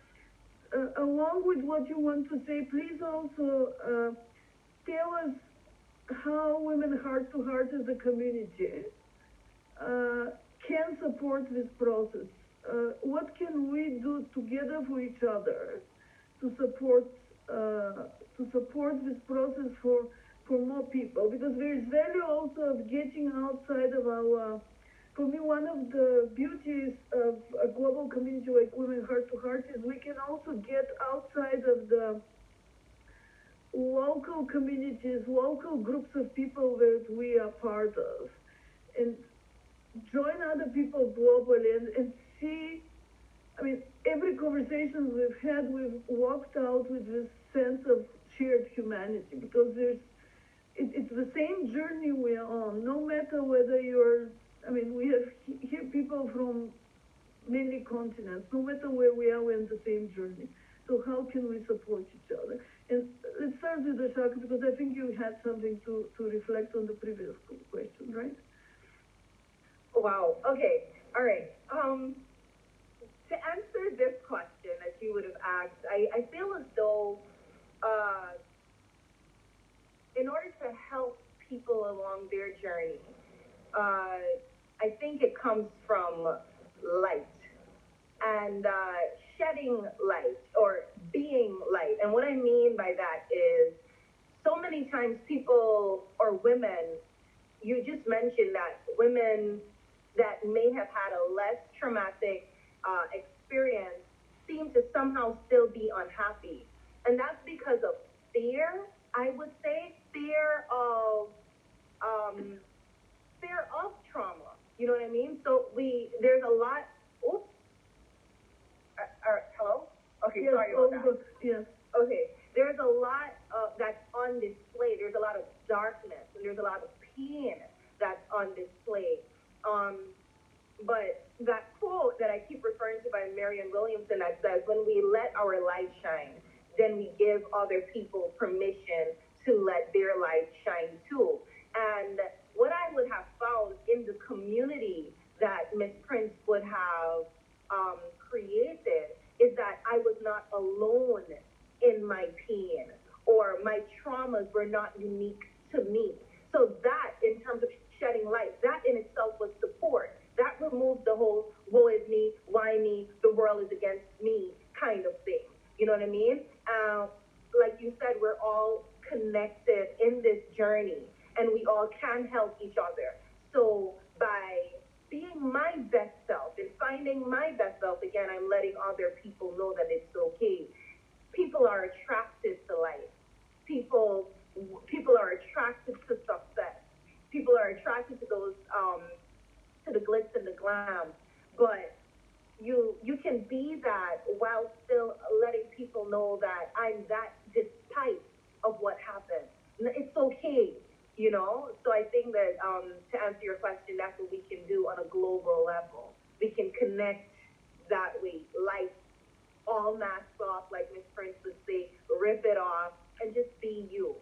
along with what you want to say, please also tell us how Women Heart to Heart as a community can support this process. What can we do together for each other to support to support this process for more people, because there is value also of getting outside of our. For me, one of the beauties of a global community like Women Heart to Heart is we can also get outside of the local communities, local groups of people that we are part of, and join other people globally and see. I mean, every conversation we've had, we've walked out with this sense of shared humanity, because it's the same journey we are on, no matter whether you're, I mean, we have here people from many continents, no matter where we are, we're on the same journey. So how can we support each other? And let's start with the Shaka, because I think you had something to reflect on the previous question, right? Wow. Okay. All right. To answer this question that you would have asked, I feel as though in order to help people along their journey, I think it comes from light and shedding light or being light. And what I mean by that is so many times people or women, you just mentioned that women that may have had a less traumatic experience seem to somehow still be unhappy. And that's because of fear, I would say, fear of trauma. You know what I mean? So there's a lot, oops, hello? Okay, yes, sorry about that. Yes. Okay, there's a lot that's on display. There's a lot of darkness, and there's a lot of pain that's on display. But that quote that I keep referring to by Marianne Williamson that says, when we let our light shine, then we give other people permission to let their light shine too. And what I would have found in the community that Miss Prince would have created is that I was not alone in my pain, or my traumas were not unique to me. So that, in terms of shedding light, that in itself was support. That removes the whole woe is me, why me, the world is against me kind of thing. You know what I mean? Like you said, we're all connected in this journey, and we all can help each other. So by being my best self and finding my best self, again, I'm letting other people know that it's okay. People are attracted to life. People are attracted to success. People are attracted to those to the glitz and the glam. But you can be that while still letting people know that I'm that despite of what happened. It's okay, you know? So I think that to answer your question, that's what we can do on a global level. We can connect that way, like all masks off, like Miss Prince would say, rip it off, and just be you.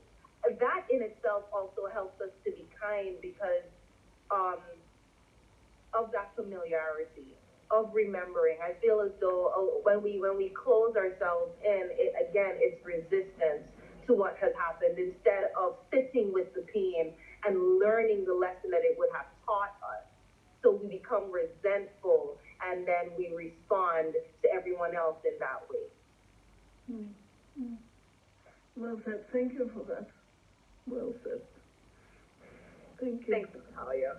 That in itself also helps us to be kind, because of that familiarity, of remembering. I feel as though when we close ourselves in, it's resistance to what has happened, instead of sitting with the pain and learning the lesson that it would have taught us. So we become resentful, and then we respond to everyone else in that way. Mm-hmm. Well said. Thank you for that. Well said. Thank you. Thanks, Natalia.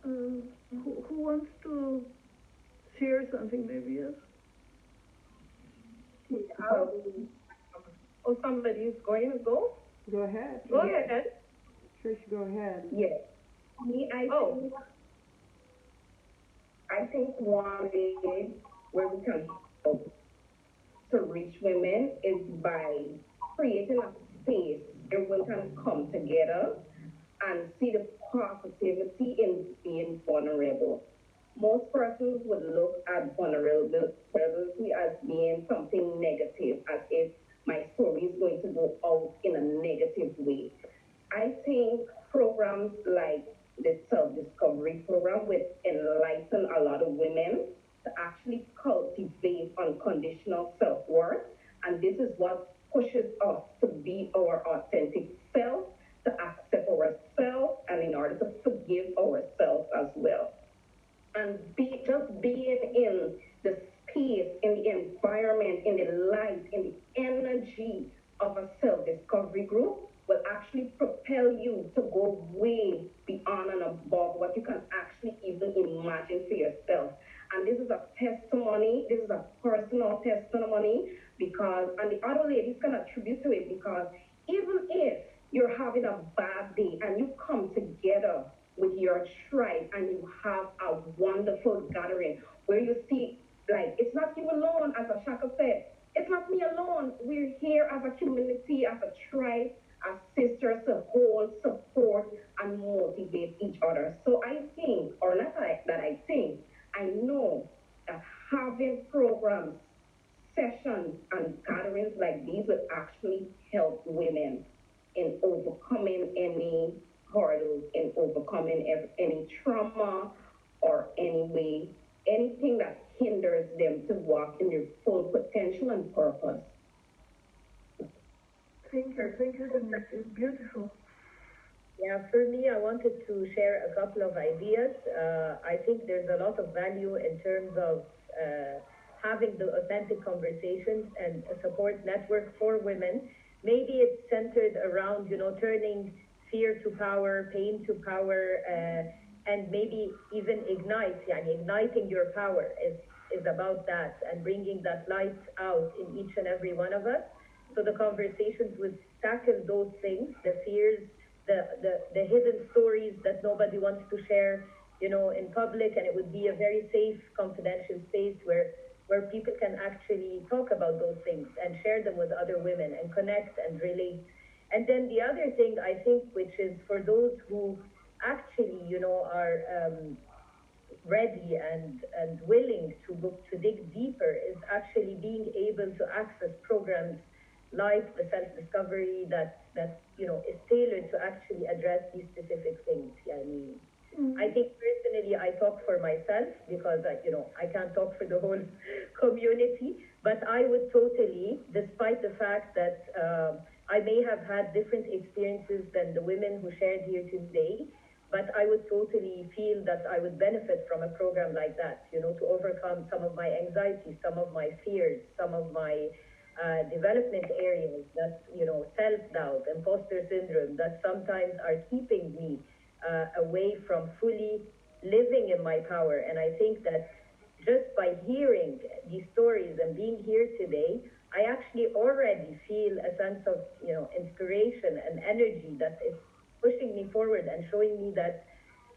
Who wants to share something, maybe? Yes? Oh, somebody's going to go? Go ahead. Go ahead. Trish, go ahead. Yes. Me, I think one way where we can help to reach women is by creating a space where women can come together and see the positivity in being vulnerable. Most persons would look at vulnerability as being something negative, as if my story is going to go out in a negative way. I think programs like the self-discovery program would enlighten a lot of women to actually cultivate unconditional self-worth. And this is what pushes us to be our authentic self, to accept ourselves, and in order to forgive ourselves as well. And just being in the space, in the environment, in the light tell you to go way beyond and above what you can actually even imagine for yourself. And this is a testimony, this is a personal testimony because, and the other ladies can attribute to it because even if you're having a bad day and you come together with your tribe and you have a wonderful gathering where you see, like, it's not you alone, as Ashaka said, it's not me alone. We're here as a community, as a tribe, as sisters to hold, support, and motivate each other. So I think, or not that I think, I know that having programs, sessions, and gatherings like these will actually help women in overcoming any hurdles, in overcoming any trauma, or any way, anything that hinders them to walk in their full potential and purpose. Thank you, Denise. It's beautiful. Yeah, for me, I wanted to share a couple of ideas. I think there's a lot of value in terms of having the authentic conversations and a support network for women. Maybe it's centered around, turning fear to power, pain to power, and maybe even igniting your power is about that and bringing that light out in each and every one of us. So the conversations would tackle those things, the fears, the hidden stories that nobody wants to share, in public, and it would be a very safe, confidential space where people can actually talk about those things and share them with other women and connect and relate. And then the other thing I think, which is for those who actually, are ready and willing to dig deeper, is actually being able to access programs like the self-discovery that is tailored to actually address these specific things. Yeah, I think personally I talk for myself because I can't talk for the whole community, but I would totally, despite the fact that I may have had different experiences than the women who shared here today, but I would totally feel that I would benefit from a program like that, to overcome some of my anxieties, some of my fears, some of my development areas that, self-doubt, imposter syndrome that sometimes are keeping me away from fully living in my power. And I think that just by hearing these stories and being here today, I actually already feel a sense of, inspiration and energy that is pushing me forward and showing me that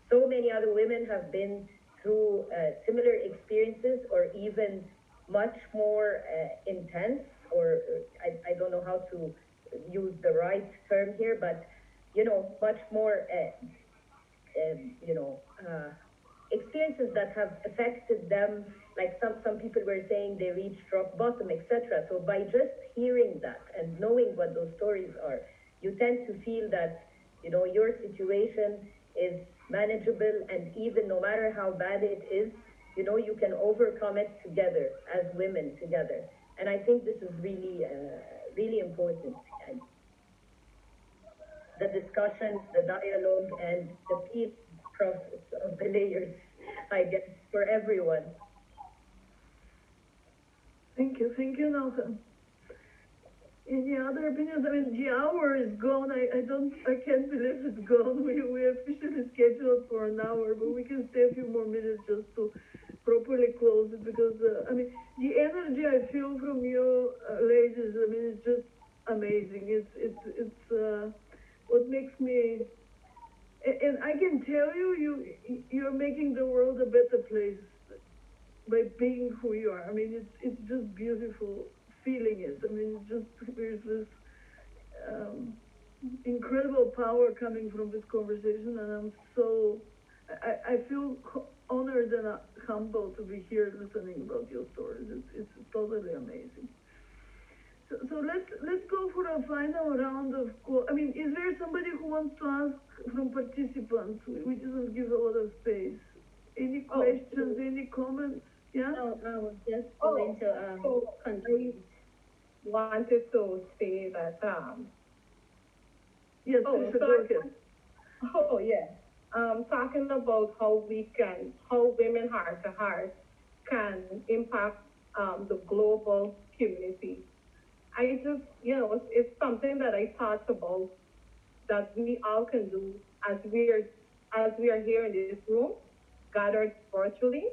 so many other women have been through similar experiences or even much more intense, or I don't know how to use the right term here, but, much more experiences that have affected them, like some people were saying they reached rock bottom, etc. So by just hearing that and knowing what those stories are, you tend to feel that, your situation is manageable, and even no matter how bad it is, you can overcome it together as women together. And I think this is really, really important. And the discussions, the dialogue, and the peace process of the layers, I guess, for everyone. Thank you, Nathan. Any other opinions? I mean, the hour is gone. I can't believe it's gone. We officially scheduled for an hour, but we can stay a few more minutes just to properly close it because, the energy I feel from you ladies, it's just amazing. It's what makes me, and I can tell you're making the world a better place by being who you are. It's just beautiful feeling it. There's this incredible power coming from this conversation, and I feel honored and humble to be here listening about your stories. It's totally amazing. So let's go for a final round of. Is there somebody who wants to ask from participants? We didn't give a lot of space. Any questions? Any comments? Yeah. No, I was just going to contribute. Wanted to say that yes, go ahead. Oh yeah. Talking about how women heart to heart can impact the global community. I just, it's something that I thought about that we all can do as we are here in this room, gathered virtually,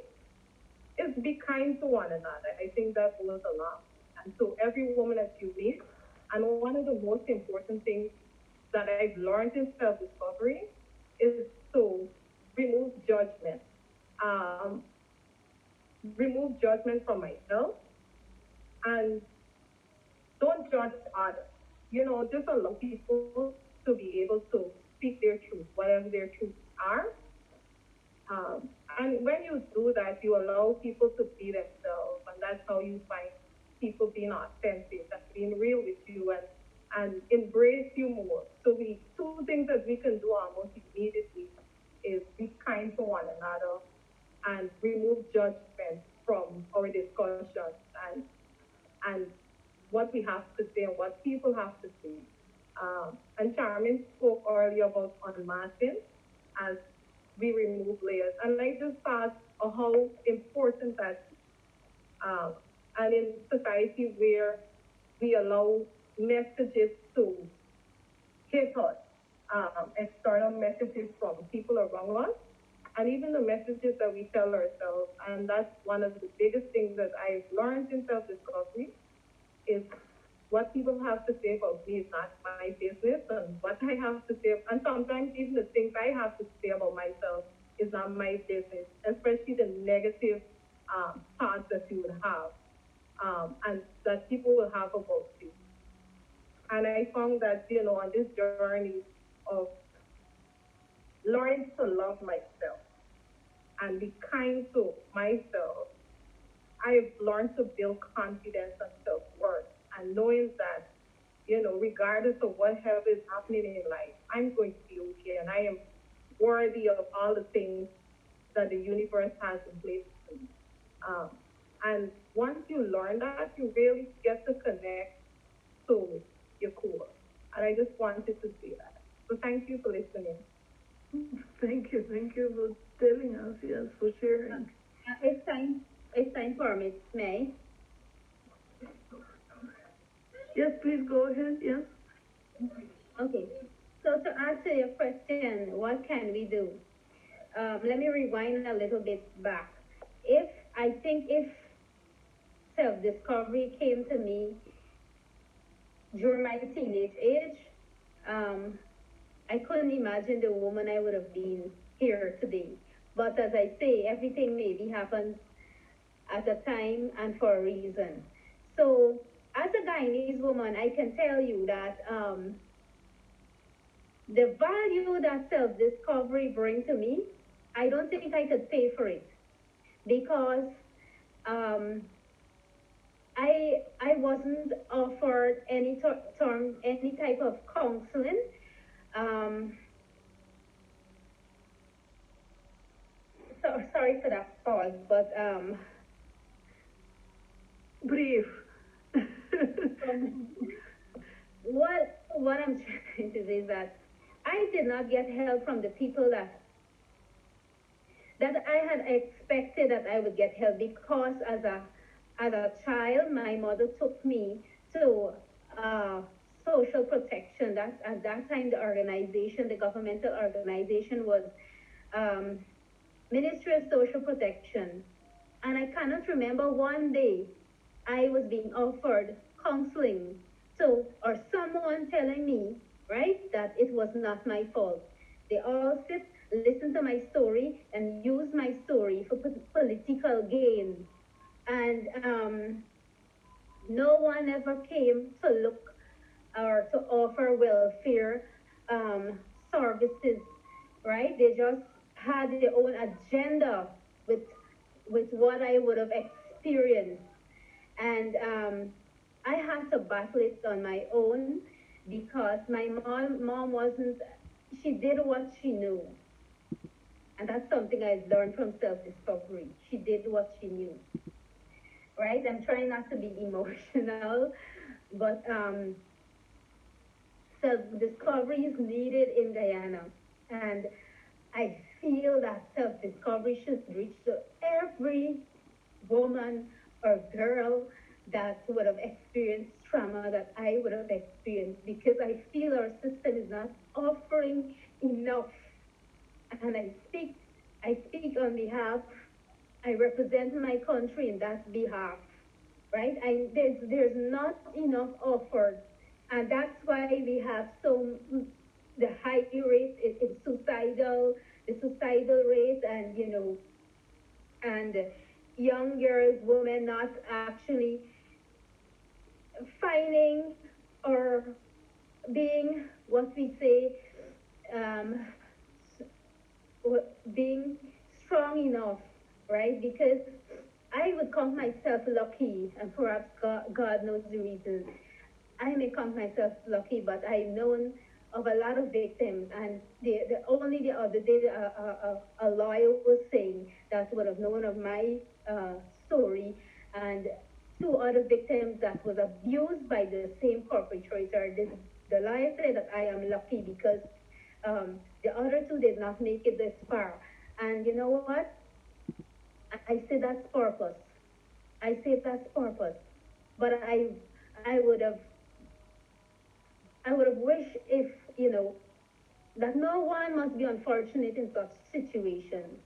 is be kind to one another. I think that goes a lot. And so every woman that you meet, and one of the most important things that I've learned in self-discovery is to remove judgment. Um, Remove judgment from myself and don't judge others. Just allow people to be able to speak their truth, whatever their truths are. And when you do that, you allow people to be themselves, and that's how you find people being authentic and being real with you and embrace you more. So we two things that we can do almost immediately is be kind to one another and remove judgment from our discussions and what we have to say and what people have to say. And Charmin spoke earlier about unmasking as we remove layers. And I just thought of how important that is. And in society where we allow messages to hit us, external messages from people around us, and even the messages that we tell ourselves. And that's one of the biggest things that I've learned in self-discovery is what people have to say about me is not my business, and what I have to say, and sometimes even the things I have to say about myself is not my business, especially the negative thoughts that you would have, and that people will have about you. And I found that, on this journey of learning to love myself and be kind to myself, I've learned to build confidence and self-worth and knowing that, regardless of whatever is happening in life, I'm going to be okay and I am worthy of all the things that the universe has in place for me. And once you learn that, you really get to connect to your core. And I just wanted to say that. So thank you for listening. Thank you for telling us, yes, for sharing. It's time for Miss May. Yes, please go ahead, yes. Okay. So to answer your question, what can we do? Let me rewind a little bit back. If self-discovery came to me during my teenage age, I couldn't imagine the woman I would have been here today. But as I say, everything maybe happens at a time and for a reason. So as a Guyanese woman, I can tell you that the value that self-discovery brings to me, I don't think I could pay for it because I wasn't offered any type of counseling. So sorry for that pause, but Brief. what I'm trying to say is that I did not get help from the people that I had expected that I would get help because as a child, my mother took me to social protection. That at that time, the governmental organization was um, Ministry of Social Protection, and I cannot remember one day I was being offered counseling. So, or someone telling me, right, that it was not my fault. They all sit, listen to my story, and use my story for political gain. And no one ever came to look or to offer welfare um, services, right? They just had their own agenda with what I would have experienced, and I had to battle it on my own because my mom wasn't. She did what she knew, and that's something I learned from self-discovery. She did what she knew, right? I'm trying not to be emotional, but self-discovery is needed in Guyana, and I feel that self-discovery should reach to every woman or girl that would have experienced trauma that I would have experienced, because I feel our system is not offering enough. And I speak on behalf, I represent my country in that behalf, right? There's not enough offered, and that's why we have the high rate is suicidal, the suicidal rate, and and young girls, women not actually finding or being what we say, um, being strong enough, right? Because I would count myself lucky, and perhaps God knows the reason. I may count myself lucky, but I've known of a lot of victims, and only the other day a lawyer was saying that would have known of my story, and two other victims that was abused by the same perpetrator. The lawyer said that I am lucky because the other two did not make it this far. And you know what? I say that's purpose. I say that's purpose. But I would have wished, if that no one must be unfortunate in such situations.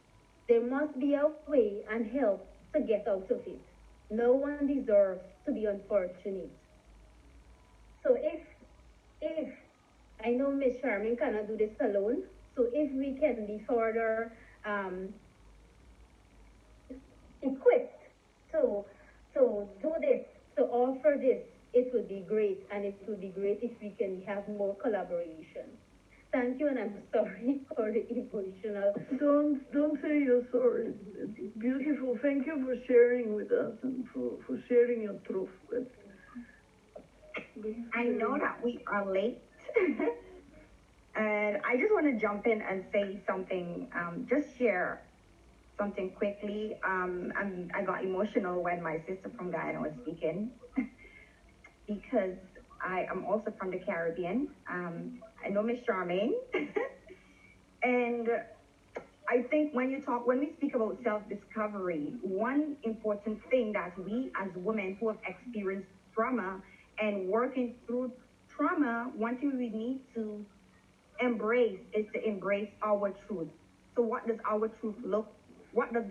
There must be a way and help to get out of it. No one deserves to be unfortunate. So if I know Miss Charmin cannot do this alone, so if we can be further um, equipped to do this, to offer this, it would be great, and it would be great if we can have more collaboration. Thank you, and I'm sorry for the emotional. Don't say you're sorry. It's beautiful. Thank you for sharing with us and for sharing your truth. I know that we are late. And I just want to jump in and say something, just share something quickly. I got emotional when my sister from Guyana was speaking because I am also from the Caribbean. I know Miss Charmaine. And I think when we speak about self-discovery, one important thing that we as women who have experienced trauma and working through trauma, one thing we need to embrace is to embrace our truth. So what does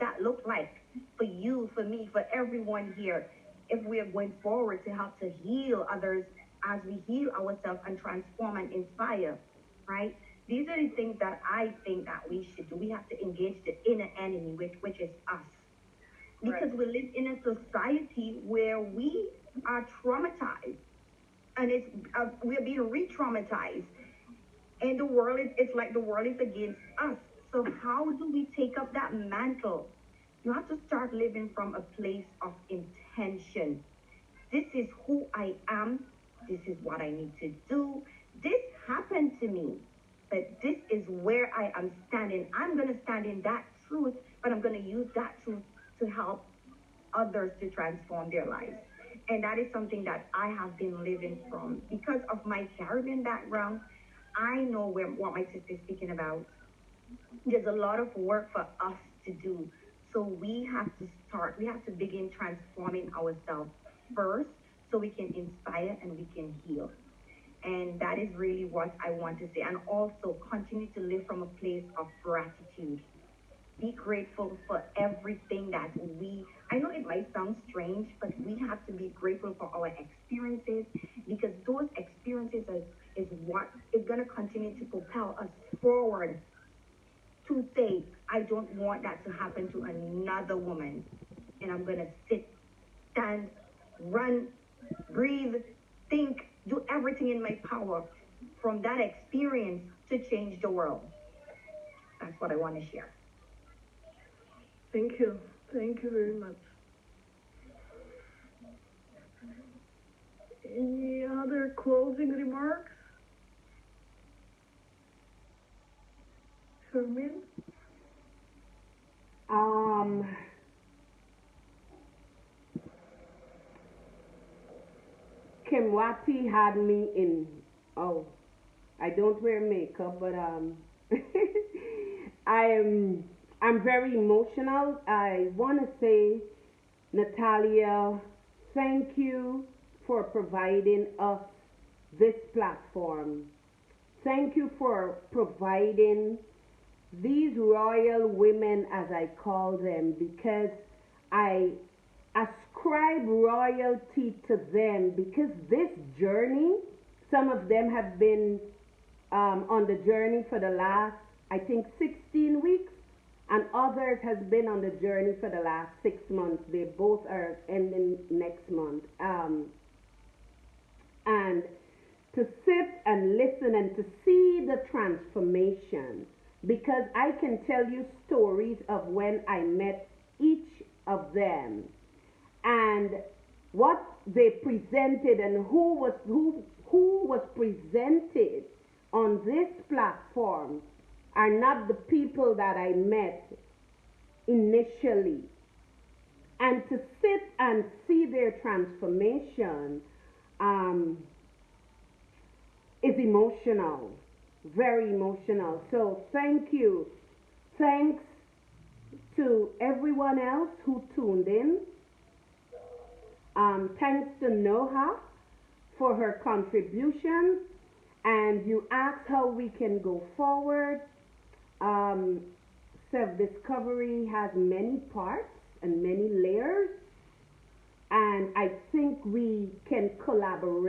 that look like for you, for me, for everyone here, if we are going forward to help to heal others as we heal ourselves and transform and inspire, right? These are the things that I think that we should do. We have to engage the inner enemy, which is us. Because we live in a society where we are traumatized, and we're being re-traumatized, and it's like the world is against us. So how do we take up that mantle? You have to start living from a place of intention. This is who I am. This is what I need to do. This happened to me, but this is where I am standing. I'm going to stand in that truth, but I'm going to use that truth to help others to transform their lives. And that is something that I have been living from. Because of my Caribbean background, I know what my sister is speaking about. There's a lot of work for us to do. So we have to begin transforming ourselves first so we can inspire and we can heal. And that is really what I want to say. And also continue to live from a place of gratitude. Be grateful for everything that I know it might sound strange, but we have to be grateful for our experiences, because those experiences is what is going to continue to propel us forward to say, I don't want that to happen to another woman. And I'm going to sit, stand, run, breathe, think, do everything in my power from that experience to change the world. That's what I want to share. Thank you. Thank you very much. Any other closing remarks? Fermin? Kimwati had me in, oh, I don't wear makeup, but I'm very emotional. I want to say, Natalia, thank you for providing us this platform. Thank you for providing these royal women, as I call them, because I ascribe royalty to them because this journey, some of them have been on the journey for the last, I think, 16 weeks, and others has been on the journey for the last 6 months. They both are ending next month. And to sit and listen and to see the transformation, because I can tell you stories of when I met each of them and what they presented and who was presented on this platform are not the people that I met initially. And to sit and see their transformation is emotional, very emotional. So thank you. Thanks to everyone else who tuned in. Thanks to Noha for her contribution. And you asked how we can go forward. Self-discovery has many parts and many layers. And I think we can collaborate